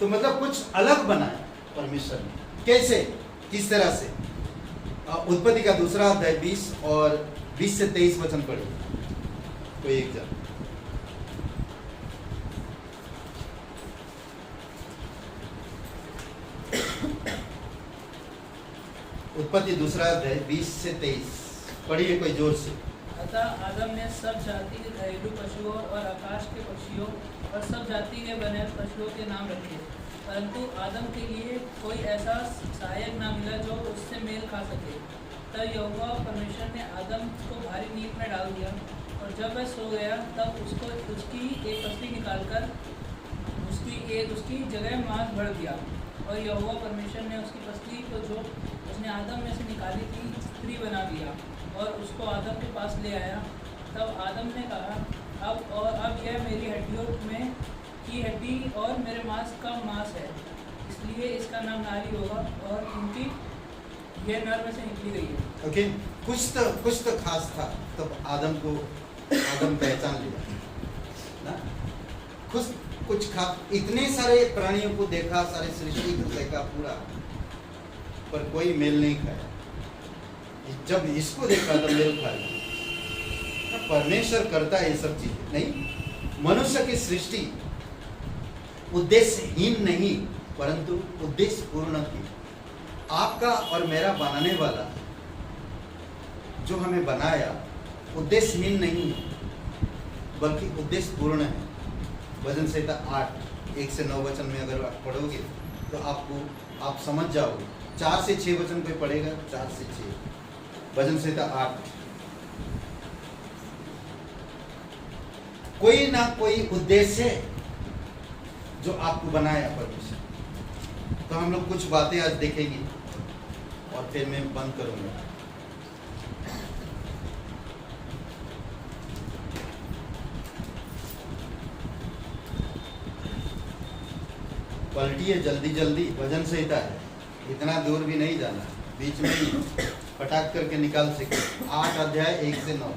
तो मतलब कुछ अलग बनाया परमेश्वर ने। कैसे, किस तरह से? उत्पत्ति का 2 अध्याय 20 और 20 से 23 वचन पढ़िए। कोई एक जन उत्पत्ति 2 अध्याय 20 से 23 पढ़िए, कोई जोर से। अतः आदम ने सब जाति के घरेलू पशुओं और आकाश के पक्षियों और सब जाति के बने पशुओं के नाम रखे, परंतु आदम के लिए कोई ऐसा सहायक ना मिला जो उससे मेल खा सके। तब यहोवा परमेश्वर ने आदम को भारी नींद में डाल दिया, और जब वह सो गया तब उसकी एक पसली निकालकर उसकी जगह मांस भर दिया। और यहोवा परमेश्वर ने उसकी पसली को जो उसने आदम में से निकाली थी स्त्री बना दिया और उसको आदम के पास ले आया। तब आदम ने कहा, अब यह मेरी हड्डियों में की हड्डी और मेरे मांस का मांस है। इसलिए इसका नाम नारी होगा, और क्योंकि यह नर में से निकली गई है। ओके, कुछ तो खास था तब आदम पहचान लिया ना। कुछ खास, इतने सारे प्राणियों को देखा, सारे सृष्टि को देखा पूरा, पर कोई मेल नहीं खाया। जब इसको देखा तो मेल खा लिया। परमेश्वर करता है ये सब चीजें नहीं। मनुष्य की सृष्टि उद्देश्यहीन नहीं, परंतु उद्देश्य पूर्ण थी। आपका और मेरा बनाने वाला जो हमें बनाया उद्देश्यहीन नहीं है, बल्कि उद्देश्य पूर्ण है। भजन संहिता 8 1 से 9 वचन में अगर आप पढ़ोगे तो आप समझ जाओगे। 4 से 6 वचन कोई पढ़ेगा, 4 से 6 भजन संहिता 8। कोई ना कोई उद्देश्य है जो आपको बनाया परमेश्वर। तो हम लोग कुछ बातें आज देखेंगे और फिर मैं बंद करूंगा। पलटिए जल्दी जल्दी, भजन संहिता है, इतना दूर भी नहीं जाना, बीच में ही पटाख करके निकाल सके। 8 अध्याय 1 से 9।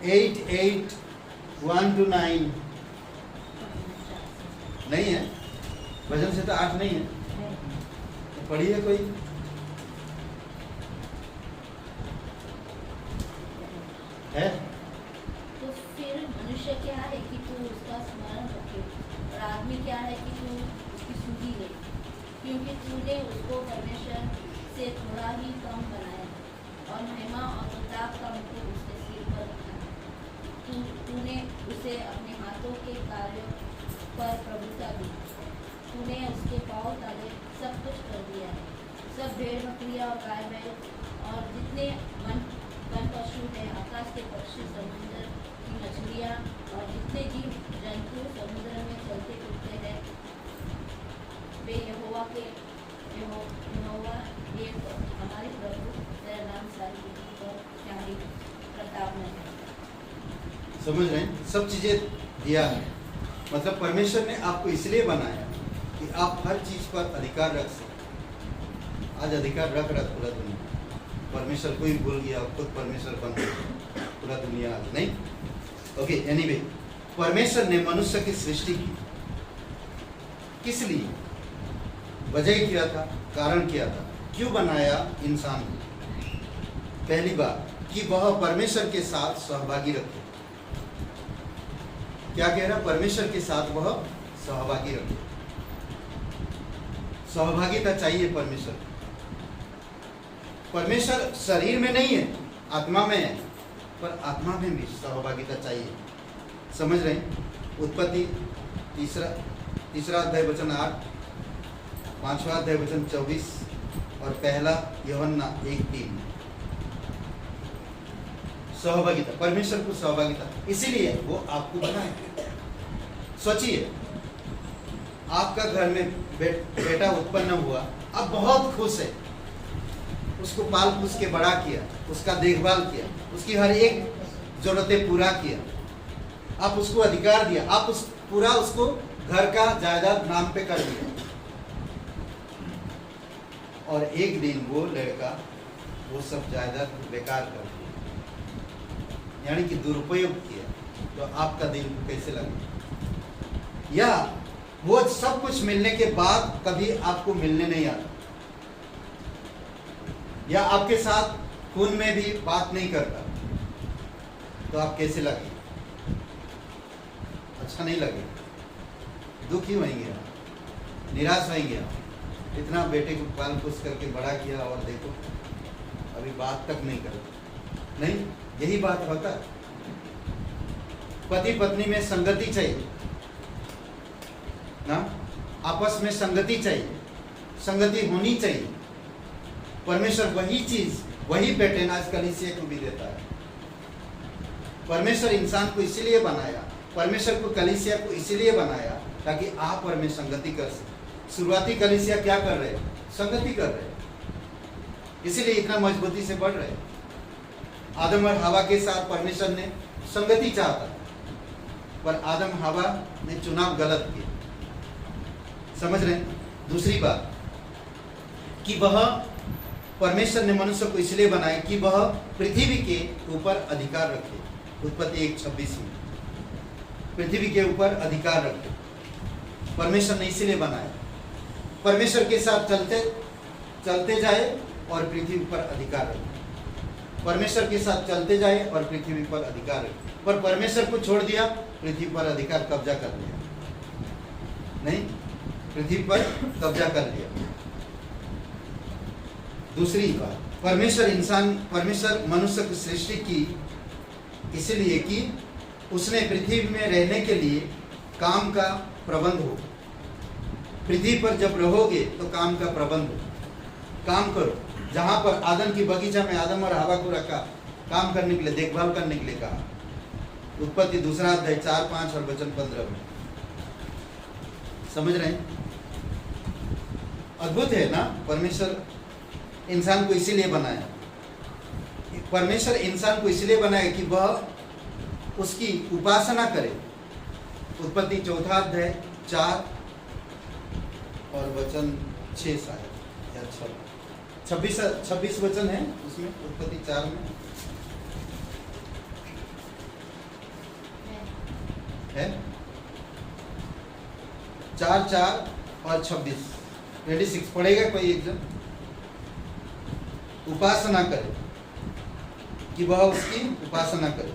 8 1 to 9 नहीं है, भजन संहिता 8 नहीं है, तो पढ़िए कोई। है तो फिर मनुष्य क्या है कि तू उसका स्मरण रखे, और आदमी क्या है कि तू उसकी सुधि ले, क्योंकि तूने उसको परमेश्वर से थोड़ा ही कम बनाया, और महिमा और प्रताप का मुकुट उसके सिर पर रखा है। तूने उसे अपने हाथों के कार्यों पर प्रभुता दी, तूने उसके पाँव तले सब कुछ कर दिया है। सब भेड़ बकरियाँ और गाय बैल और जितने वन पशु हैं, आकाश के पक्षी, समुद्र की मछलियाँ और जितने जीव जंतु समुद्र में चलते फिरते हैं, वे यहोवा ये हमारे प्रभु तेरा नाम सारी और त्यागी प्रताप में है। समझ रहे हैं? सब चीजें दिया है, मतलब परमेश्वर ने आपको इसलिए बनाया कि आप हर चीज पर अधिकार रख सकें। आज अधिकार रख रहा पूरा दुनिया, परमेश्वर कोई भूल गया, खुद परमेश्वर बन गया पूरा दुनिया आज नहीं। ओके, एनीवे, परमेश्वर ने मनुष्य की सृष्टि की, किस लिए? वजह किया था, कारण किया था, क्यों बनाया इंसान को? पहली बात कि वह परमेश्वर के साथ सहभागी रखे। क्या कह रहा? परमेश्वर के साथ वह सहभागी रखे। सहभागिता चाहिए परमेश्वर। परमेश्वर शरीर में नहीं है, आत्मा में है, पर आत्मा में भी सहभागिता चाहिए। समझ रहे हैं? उत्पत्ति तीसरा अध्याय वचन 8, 5वां अध्याय वचन 24 और पहला यूहन्ना 1:3। सहभागिता, परमेश्वर को सहभागिता, इसीलिए वो आपको बनाए। सोचिए, आपका घर में बेटा उत्पन्न हुआ, आप बहुत खुश है, उसको पाल पोस के बड़ा किया, उसका देखभाल किया, उसकी हर एक जरूरतें पूरा किया, आप उसको अधिकार दिया, आप उसको घर का जायदाद नाम पे कर दिया, और एक दिन वो लड़का वो सब जायदाद बेकार कर दिया, यानी कि दुरुपयोग किया, तो आपका दिल कैसे लगेगा? या वो सब कुछ मिलने के बाद कभी आपको मिलने नहीं आता, या आपके साथ खून में भी बात नहीं करता, तो आप कैसे लगेंगे? अच्छा नहीं लगेगा, दुखी होंगे आप, निराश होंगे आप। इतना बेटे को पाल पोस करके बड़ा किया और देखो अभी बात तक नहीं करता। नहीं, यही बात होता है। पति पत्नी में संगति चाहिए ना, आपस में संगति चाहिए, संगति होनी चाहिए। परमेश्वर वही चीज, वही पैटर्न आज कलीसिया को भी देता है। परमेश्वर इंसान को इसीलिए बनाया, परमेश्वर को कलीसिया को इसीलिए बनाया ताकि आप और मैं संगति कर सके। शुरुआती कलीसिया क्या कर रहे हैं? संगति कर रहे हैं, इसीलिए इतना मजबूती से बढ़ रहे हैं। आदम और हवा के साथ परमेश्वर ने संगति चाहता, पर आदम हवा ने चुनाव गलत किया। समझ रहे हैं? दूसरी बात कि वह परमेश्वर ने मनुष्य को इसलिए बनाया कि वह पृथ्वी के ऊपर अधिकार रखे। उत्पत्ति 1:26 में पृथ्वी के ऊपर अधिकार रखे परमेश्वर ने इसलिए बनाया। परमेश्वर के साथ चलते जाए और पृथ्वी पर अधिकार रखे। परमेश्वर के साथ चलते जाए और पृथ्वी पर अधिकार रखे। पर परमेश्वर को छोड़ दिया, पृथ्वी पर अधिकार कब्जा कर लिया। नहीं, पृथ्वी पर कब्जा कर लिया। दूसरी बात, परमेश्वर मनुष्य की सृष्टि की इसलिए कि उसने पृथ्वी में रहने के लिए काम का प्रबंध हो। पृथ्वी पर जब रहोगे तो काम का प्रबंध हो, काम करो। जहां पर आदम की बगीचा में आदम और हवा को रखा काम करने के लिए, देखभाल करने के लिए कहा। उत्पत्ति 2:4-5 और वचन 15 में। समझ रहे हैं? अद्भुत है ना? परमेश्वर इंसान को इसीलिए बनाया। परमेश्वर इंसान को इसलिए बनाया कि वह उसकी उपासना करे। उत्पत्ति 4:4 और वचन 6 शायद या 26 वचन है उसमें, उत्पत्ति 4 में है 4 और 26 पढ़ेगा कोई एक जन? उपासना करे, कि वह उसकी उपासना करे।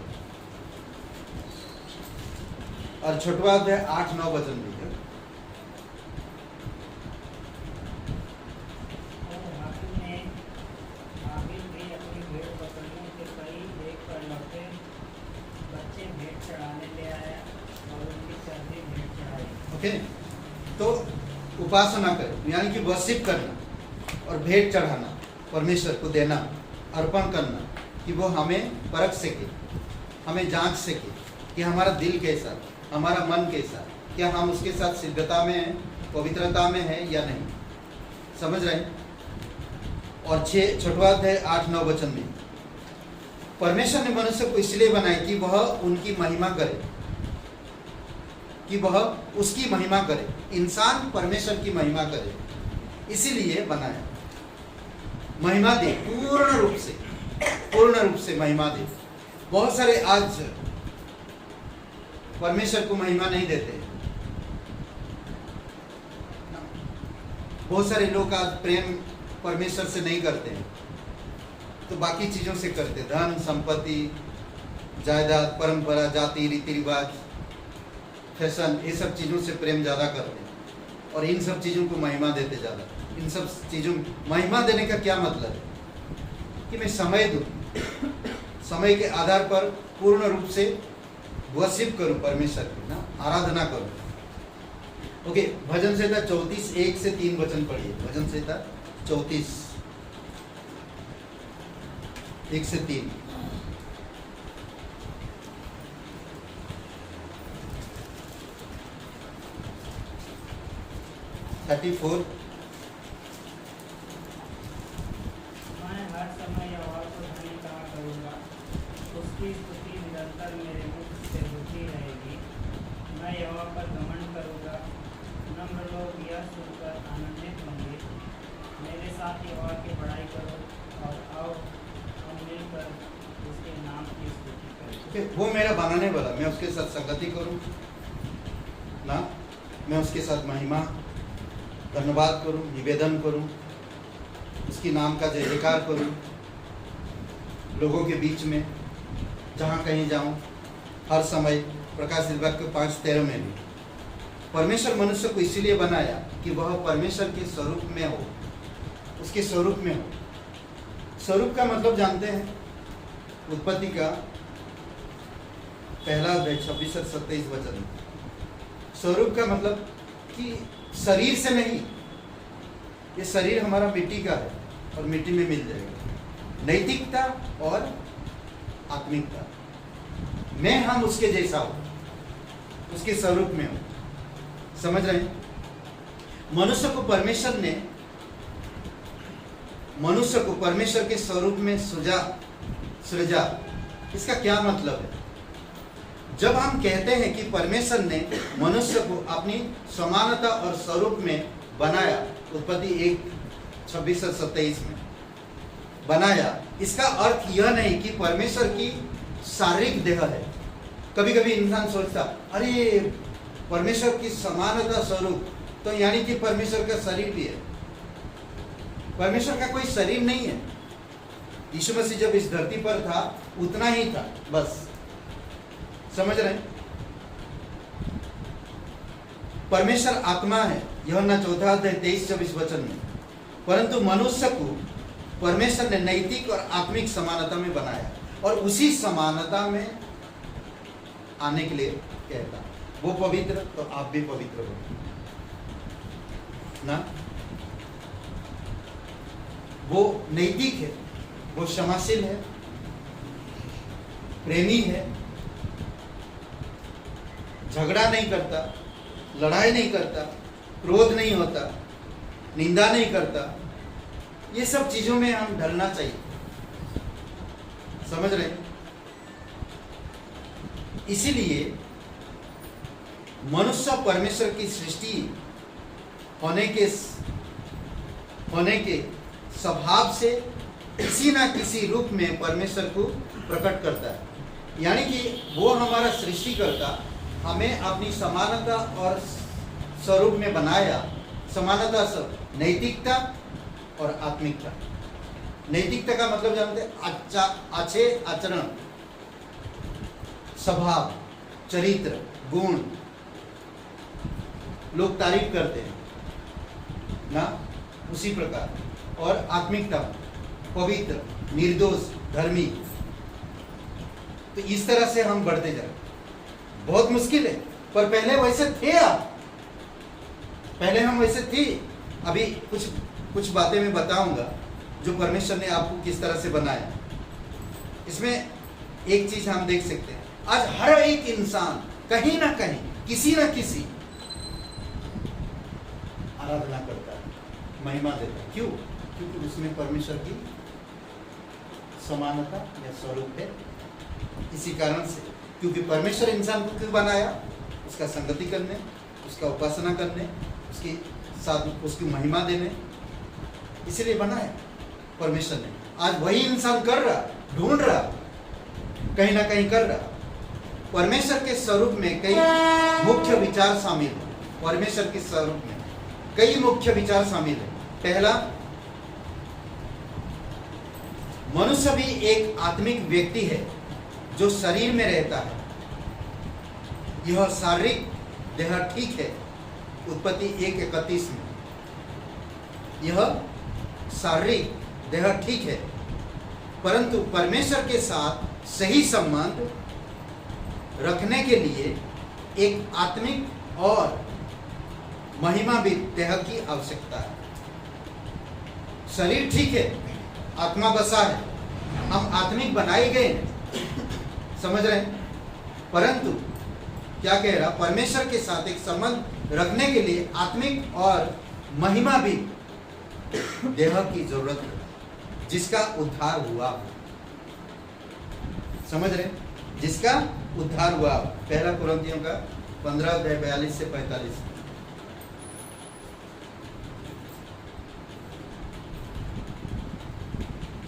और छोटवा अध्याय 8-9 वचन भी है। ओके, तो उपासना करे यानी कि वर्शिप करना और भेंट चढ़ाना, परमेश्वर को देना, अर्पण करना, कि वो हमें परख सके, हमें जांच सके कि हमारा दिल कैसा, हमारा मन कैसा, क्या हम उसके साथ सिद्धता में हैं, पवित्रता में है या नहीं। समझ रहे हैं? और 6 अध्याय 8-9 वचन में परमेश्वर ने मनुष्य को इसलिए बनाया कि वह उनकी महिमा करे, कि वह उसकी महिमा करे। इंसान परमेश्वर की महिमा करे, इसीलिए बनाया। महिमा दे, पूर्ण रूप से महिमा दे। बहुत सारे आज परमेश्वर को महिमा नहीं देते। बहुत सारे लोग आज प्रेम परमेश्वर से नहीं करते हैं, तो बाकी चीजों से करते, धन संपत्ति, जायदाद, परंपरा, जाति, रीति रिवाज, फैशन, ये सब चीजों से प्रेम ज्यादा करते हैं और इन सब चीजों को महिमा देते ज्यादा। इन सब चीजों महिमा देने का क्या मतलब है? कि मैं समय दूं, समय के आधार पर पूर्ण रूप से वर्शिप करूं परमेश्वर की, ना आराधना करूं। ओके, भजन संहिता 34 1-3 वचन पढ़िए। भजन संहिता 34 1-3। मैं हर समय यहोवा को धन्य कहा करूँगा, उसकी स्तुति निरंतर मेरे मुख से होती रहेगी। मैं यहोवा पर घमंड करूँगा, नम्र लोग यह सुनकर आनंदित होंगे। मेरे साथ यहोवा की बड़ाई करो और आओ हम मिलकर उसके नाम की स्तुति करें। वो मेरा बनाने वाला, मैं उसके साथ संगति करूं ना, मैं उसके साथ महिमा, धन्यवाद करूं, निवेदन करूं, उसकी नाम का जय जयकार करूं, लोगों के बीच में जहां कहीं जाऊं, हर समय। प्रकाशित वाक्य 5:13 में भी परमेश्वर मनुष्य को इसीलिए बनाया कि वह परमेश्वर के स्वरूप में हो, उसके स्वरूप में हो। स्वरूप का मतलब जानते हैं? उत्पत्ति का 1:26 और 27 वचन। स्वरूप का मतलब कि शरीर से नहीं, ये शरीर हमारा मिट्टी का है और मिट्टी में मिल जाएगा। नैतिकता और आत्मिकता में हम उसके जैसा हो, उसके स्वरूप में हो। समझ रहे हैं? मनुष्य को परमेश्वर के स्वरूप में सृजा। इसका क्या मतलब है? जब हम कहते हैं कि परमेश्वर ने मनुष्य को अपनी समानता और स्वरूप में बनाया, उत्पत्ति 1:26 और 27 में बनाया, इसका अर्थ यह नहीं कि परमेश्वर की शारीरिक देह है। कभी कभी इंसान सोचता, अरे परमेश्वर की समानता स्वरूप, तो यानी कि परमेश्वर का शरीर भी है। परमेश्वर का कोई शरीर नहीं है। यीशु मसीह जब इस धरती पर था उतना ही था, बस। समझ रहे हैं? परमेश्वर आत्मा है, यूहन्ना 4:23-24 वचन में। परंतु मनुष्य को परमेश्वर ने नैतिक और आत्मिक समानता में बनाया और उसी समानता में आने के लिए कहता, वो पवित्र तो आप भी पवित्र हो ना। वो नैतिक है, वो क्षमाशील है, प्रेमी है, झगड़ा नहीं करता, लड़ाई नहीं करता, क्रोध नहीं होता, निंदा नहीं करता। ये सब चीजों में हम ढलना चाहिए। समझ रहे हैं? इसीलिए मनुष्य परमेश्वर की सृष्टि होने के स्वभाव से किसी ना किसी रूप में परमेश्वर को प्रकट करता है। यानी कि वो हमारा सृष्टिकर्ता हमें अपनी समानता और स्वरूप में बनाया। समानता सब नैतिकता और आत्मिकता। नैतिकता का मतलब जानते हैं, अच्छे आचरण, स्वभाव, चरित्र, गुण, लोग तारीफ करते हैं ना, उसी प्रकार। और आत्मिकता, पवित्र, निर्दोष, धर्मी। तो इस तरह से हम बढ़ते जाए। बहुत मुश्किल है, पर पहले वैसे थे आप, पहले हम वैसे थे। अभी कुछ बातें मैं बताऊंगा जो परमेश्वर ने आपको किस तरह से बनाया। इसमें एक चीज हम देख सकते हैं, आज हर एक इंसान कहीं ना कहीं किसी ना किसी आराधना करता है, महिमा देता है। क्यों? क्योंकि उसमें परमेश्वर की समानता या स्वरूप है। इसी कारण से, क्योंकि परमेश्वर इंसान को क्यों बनाया? उसका संगति करने, उसका उपासना करने, उसकी साथ उसकी महिमा देने, इसलिए बनाया परमेश्वर ने। आज वही इंसान कर रहा, ढूंढ रहा, कहीं ना कहीं कर रहा। परमेश्वर के स्वरूप में कई मुख्य विचार शामिल है। परमेश्वर के स्वरूप में कई मुख्य विचार शामिल है। पहला, मनुष्य भी एक आत्मिक व्यक्ति है जो शरीर में रहता है। यह शारीरिक देह ठीक है, उत्पत्ति 1:31 में। यह शारीरिक देह ठीक है, परंतु परमेश्वर के साथ सही संबंध रखने के लिए एक आत्मिक और महिमान्वित देह की आवश्यकता है। शरीर ठीक है, आत्मा बसा है, हम आत्मिक बनाए गए हैं। समझ रहे हैं? परंतु क्या कह रहा? परमेश्वर के साथ एक संबंध रखने के लिए आत्मिक और महिमान्वित देह की जरूरत है, जिसका उद्धार हुआ। समझ रहे? जिसका उद्धार हुआ। पहला कुरिन्थियों का 15:42 से 45।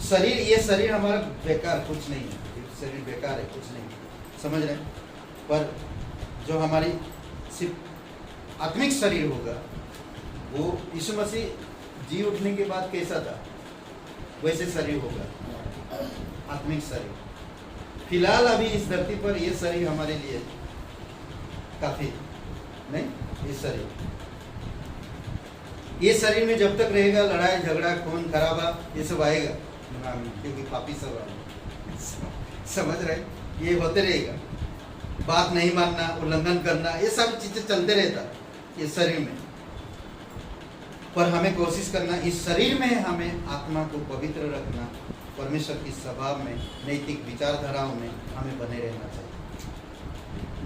शरीर, ये शरीर हमारा बेकार कुछ नहीं है। शरीर बेकार है, कुछ नहीं। समझ रहे? पर जो हमारी सिर्फ आत्मिक शरीर होगा, वो यीशु मसीह जी उठने के बाद कैसा था वैसे शरीर होगा, आत्मिक शरीर। फिलहाल अभी इस धरती पर ये शरीर हमारे लिए काफी नहीं। ये शरीर में जब तक रहेगा, लड़ाई झगड़ा, खून खराबा ये सब आएगा, क्योंकि पापी सब आएगा। समझ रहे? ये होते रहेगा। बात नहीं मानना, उल्लंघन करना, ये सब चीजें चलते रहता ये शरीर में। पर हमें कोशिश करना, इस शरीर में हमें आत्मा को पवित्र रखना, परमेश्वर की स्वभाव में, नैतिक विचारधाराओं में हमें बने रहना चाहिए।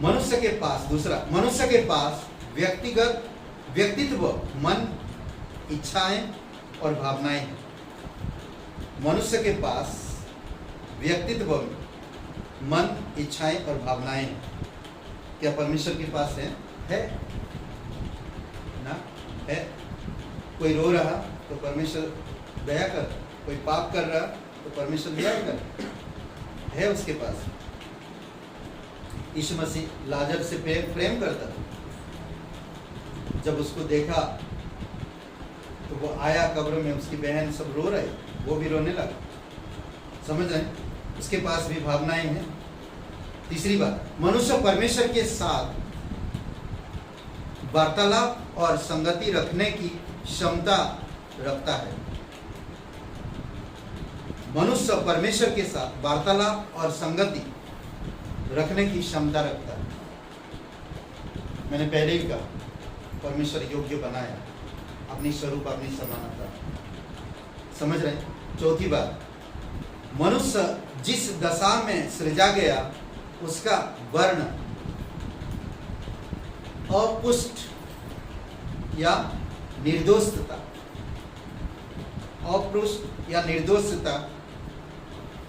मनुष्य के पास, दूसरा, मनुष्य के पास व्यक्तित्व, मन, इच्छाएं और भावनाएं हैं। मनुष्य के पास व्यक्तित्व, मन, इच्छाएं और भावनाएं हैं। क्या परमेश्वर के पास है ना? है। कोई रो रहा तो परमेश्वर दया कर, कोई पाप कर रहा तो परमेश्वर दया कर, है उसके पास। यीशु मसीह लाजर से प्रेम करता था। जब उसको देखा तो वो आया कब्र में, उसकी बहन सब रो रहे, वो भी रोने लगा। समझ रहे हैं? उसके पास भी भावनाएं हैं। तीसरी बात, मनुष्य परमेश्वर के साथ वार्तालाप और संगति रखने की क्षमता रखता है। मनुष्य परमेश्वर के साथ वार्तालाप और संगति रखने की क्षमता रखता है। मैंने पहले ही कहा, परमेश्वर योग्य बनाया, अपनी स्वरूप, अपनी समानता। समझ रहे? चौथी बात, मनुष्य जिस दशा में सृजा गया उसका वर्ण अपुष्ट या निर्दोषता, अपृष्ट या निर्दोषता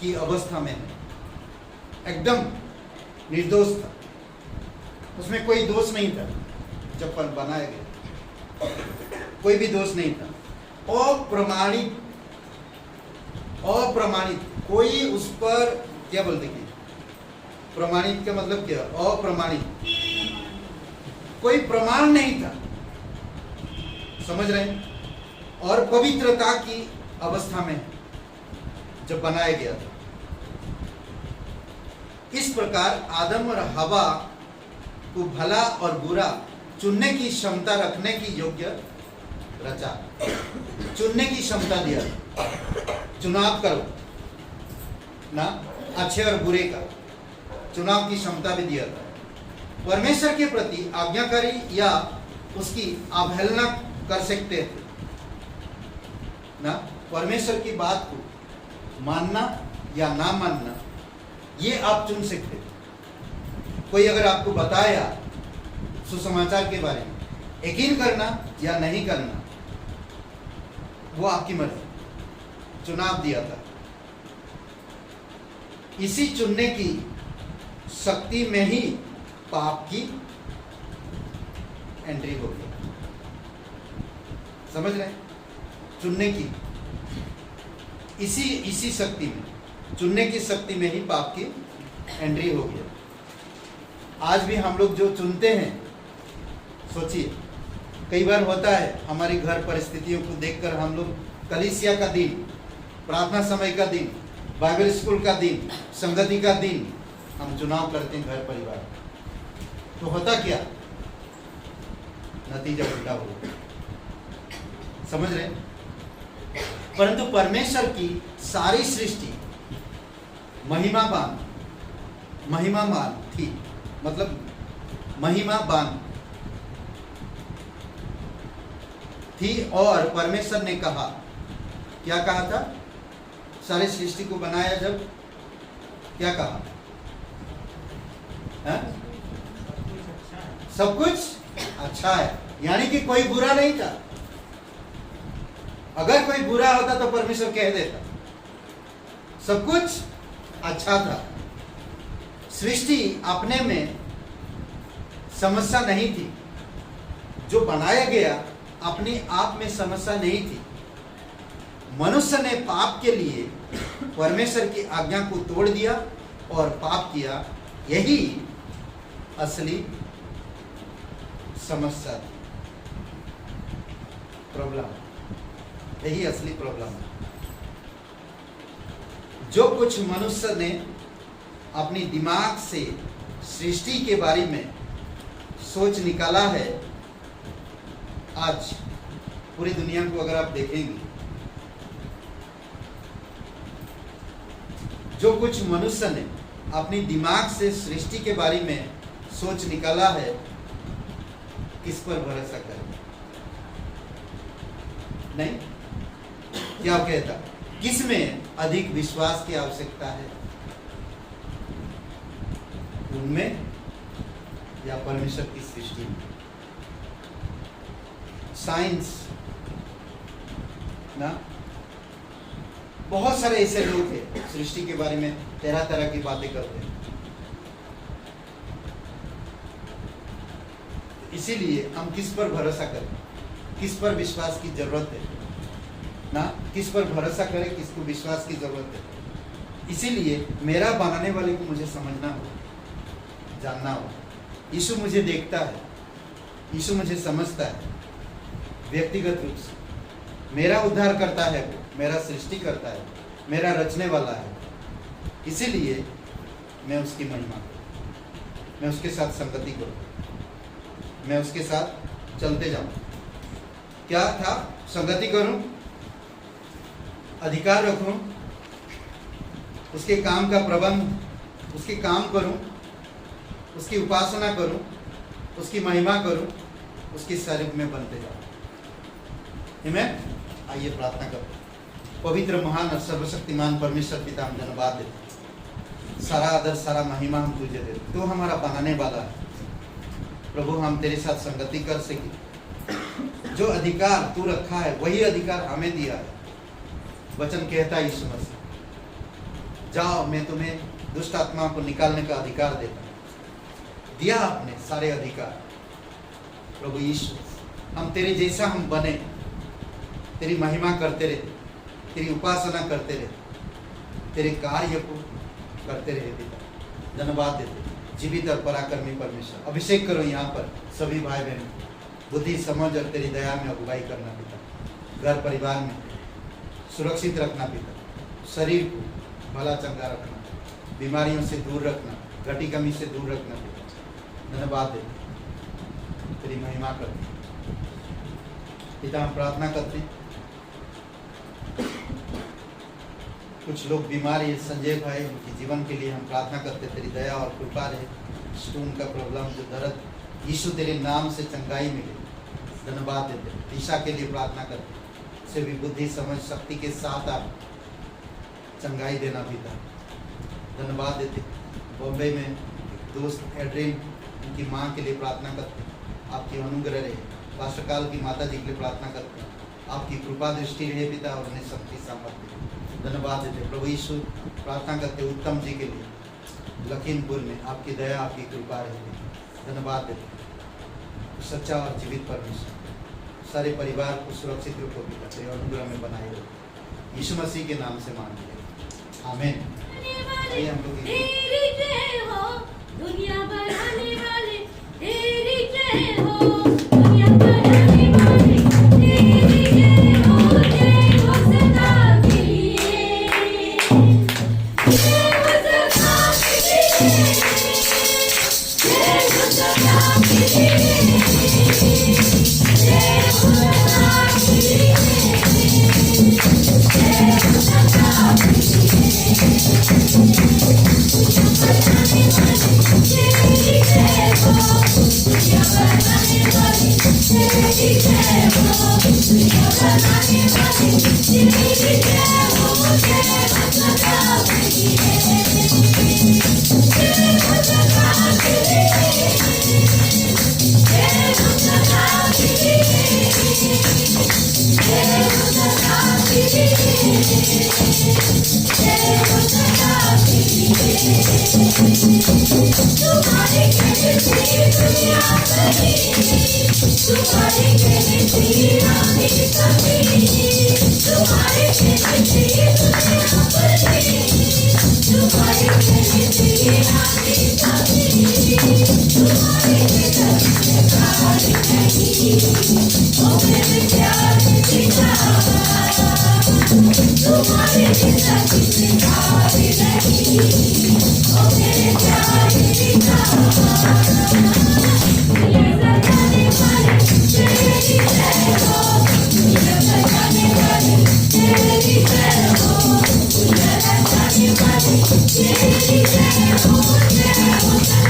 की अवस्था में है। एकदम निर्दोष था, उसमें कोई दोष नहीं था। जब पर बनाया गया कोई भी दोष नहीं था। अप्रमाणित कोई उस पर, क्या बोलते हैं, प्रमाणित का मतलब क्या? अप्रमाणित, कोई प्रमाण नहीं था। समझ रहे हैं? और पवित्रता की अवस्था में जब बनाया गया था। इस प्रकार आदम और हवा को भला और बुरा चुनने की क्षमता रखने की योग्य रचा, चुनने की क्षमता दिया। चुनाव करो ना, अच्छे और बुरे का चुनाव की क्षमता भी दिया था। परमेश्वर के प्रति आज्ञाकारी या उसकी अवहेलना कर सकते थे ना। परमेश्वर की बात को मानना या ना मानना, ये आप चुन सकते थे। कोई अगर आपको बताया सुसमाचार के बारे में, यकीन करना या नहीं करना, वो आपकी मर्जी। चुनाव दिया था। इसी चुनने की शक्ति में ही पाप की एंट्री हो गई। समझ रहे हैं? चुनने की इसी शक्ति में, चुनने की शक्ति में ही पाप की एंट्री हो गया। आज भी हम लोग जो चुनते हैं, सोचिए, कई बार होता है हमारी घर परिस्थितियों को देखकर हम लोग कलीसिया का दिन, प्रार्थना समय का दिन, बाइबल स्कूल का दिन, संगति का दिन हम चुनाव करते हैं घर परिवार। तो होता क्या? नतीजा उल्टा हो। समझ रहे? परंतु परमेश्वर की सारी सृष्टि महिमावान थी, मतलब महिमावान थी। और परमेश्वर ने कहा, क्या कहा था? सारी सृष्टि को बनाया जब, क्या कहा? सब कुछ अच्छा है, यानी कि कोई बुरा नहीं था। अगर कोई बुरा होता तो परमेश्वर कह देता। सब कुछ अच्छा था। सृष्टि अपने में समस्या नहीं थी। जो बनाया गया अपने आप में समस्या नहीं थी। मनुष्य ने पाप के लिए परमेश्वर की आज्ञा को तोड़ दिया और पाप किया। यही असली समस्या थी, प्रॉब्लम। यही असली प्रॉब्लम है। जो कुछ मनुष्य ने अपनी दिमाग से सृष्टि के बारे में सोच निकाला है, आज पूरी दुनिया को अगर आप देखेंगे, जो कुछ मनुष्य ने अपनी दिमाग से सृष्टि के बारे में सोच निकाला है, किस पर भरोसा करें? नहीं, क्या कहता? किस में अधिक विश्वास की आवश्यकता है? उनमें या परमेश्वर की सृष्टि में? साइंस ना, बहुत सारे ऐसे लोग हैं सृष्टि के बारे में तरह तरह की बातें करते हैं। इसीलिए हम किस पर भरोसा करें, किस पर विश्वास की जरूरत है ना, किस पर भरोसा करें, किसको विश्वास की जरूरत है। इसीलिए मेरा बनाने वाले को मुझे समझना हो, जानना हो। यीशु मुझे देखता है, यीशु मुझे समझता है व्यक्तिगत रूप से। मेरा उद्धार करता है वो, मेरा सृष्टि करता है, मेरा रचने वाला है। इसीलिए मैं उसकी महिमा करूं, मैं उसके साथ संगति करूं, मैं उसके साथ चलते जाऊं। क्या था? संगति करूं, अधिकार रखूं, उसके काम का प्रबंध, उसके काम करूं, उसकी उपासना करूं, उसकी महिमा करूं, उसकी स्वरूप में बनते जाऊं। आमीन। आइए प्रार्थना करो। पवित्र, महान और सर्वशक्तिमान परमेश्वर पिता, हम धन्यवाद देते, सारा आदर सारा महिमा हम तुझे देते। तू हमारा बनाने वाला है प्रभु। हम तेरे साथ संगति कर सके। जो अधिकार तू रखा है वही अधिकार हमें दिया है। वचन कहता है यीशु मसीह, जाओ मैं तुम्हें दुष्ट आत्माओं को निकालने का अधिकार देता हूं। दिया आपने सारे अधिकार प्रभु यीशु। हम तेरे जैसा हम बने, तेरी महिमा करते रहे, तेरी उपासना करते रहे, तेरे कार्य को करते रहे पिता। धन्यवाद देते जीवित और पराक्रमी परमेश्वर। अभिषेक करो यहाँ पर सभी भाई बहन, बुद्धि समझ और तेरी दया में अगुवाई करना पिता। घर परिवार में सुरक्षित रखना पिता। शरीर को भला चंगा रखना, बीमारियों से दूर रखना, घटी कमी से दूर रखना पिता। धन्यवाद देते, तेरी महिमा करते पिता। हम प्रार्थना करते हैं, कुछ लोग बीमार है, संजय भाई, उनके जीवन के लिए हम प्रार्थना करते, तेरी दया और कृपा रहे। स्टोन का प्रॉब्लम, जो दर्द, यीशु तेरे नाम से चंगाई मिले। धन्यवाद देते। दिशा के लिए प्रार्थना करते, से भी बुद्धि समझ शक्ति के साथ आप चंगाई देना पिता। धन्यवाद देते। बॉम्बे में दोस्त एड्रिन, उनकी माँ के लिए प्रार्थना करते, आपकी अनुग्रह रहे। पास्टरकाल की माता जी के लिए प्रार्थना करते हैं, आपकी कृपा दृष्टि रहे पिता और उन्हें शक्ति सामर्थ्य। धन्यवाद देते प्रभु यीशु। प्रार्थना करते उत्तम जी के लिए, लखीमपुर में आपकी दया आपकी कृपा रहे। धन्यवाद देते सच्चा और जीवित परमेश्वर। सारे परिवार को सुरक्षित रखो पिता, तेरे अनुग्रह में बनाए रखो। यीशु मसीह के नाम से मांगते हैं, आमीन। आइए हम लोग तेरी जय हो, दुनिया बनाने वाले तेरी जय हो, दुनिया बनाने वाले तेरी जय हो सदा के लिए, जय हो सदा के लिए, जय हो सदा के लिए, जय हो सदा के लिए, जय हो सदा के Thank you.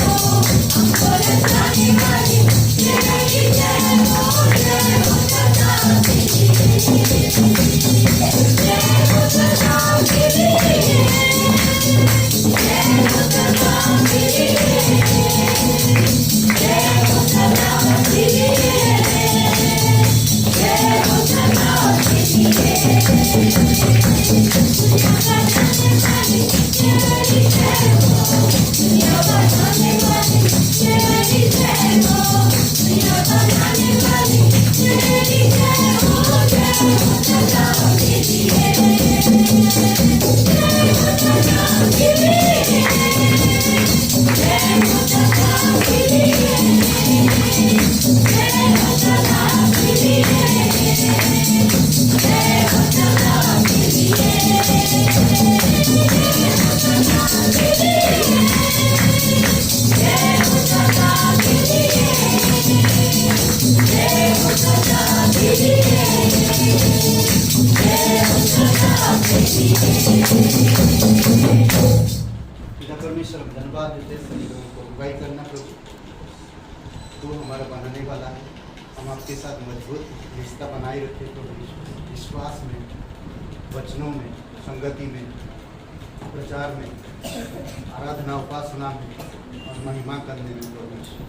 हो हमको लौटाने वाले तेरी जय हो सदा तेरी जय हो सदा तेरी जय हो सदा तेरी जय हो सदा तेरी जय हो सदा तेरी तेरी जय हो दुनिया बनाने वाली तेरी जय हो दुनिया बनाने वाली तेरी जय हो सदा तेरी जय हो सदा तेरी जय हो सदा तेरी जय हो सदा तेरी जय हो सदा तेरी पिता परमेश्वर हम धन्यवाद देते हैं सभी लोगों को अगुवाई करना प्रभु तू हमारा बनाने वाला है हम आपके साथ मजबूत रिश्ता बनाए रखे प्रभु यीशु। विश्वास में वचनों में संगति में प्रचार में आराधना उपासना में और महिमा करने में प्रभु यीशु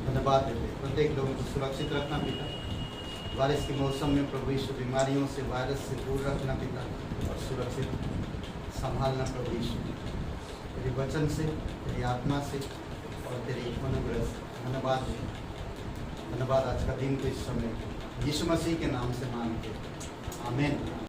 धन्यवाद देते हैं। प्रत्येक लोगों को सुरक्षित रखना पिता बारिश के मौसम में प्रभु यीशु बीमारियों से वायरस से दूर रखना पिता और सुरक्षित संभालना प्रभु यीशु तेरे वचन से तेरी आत्मा से और तेरे अनुग्रह से धन्यवाद धन्यवाद आज का दिन को इस समय यीशु मसीह के नाम से मांगते आमीन।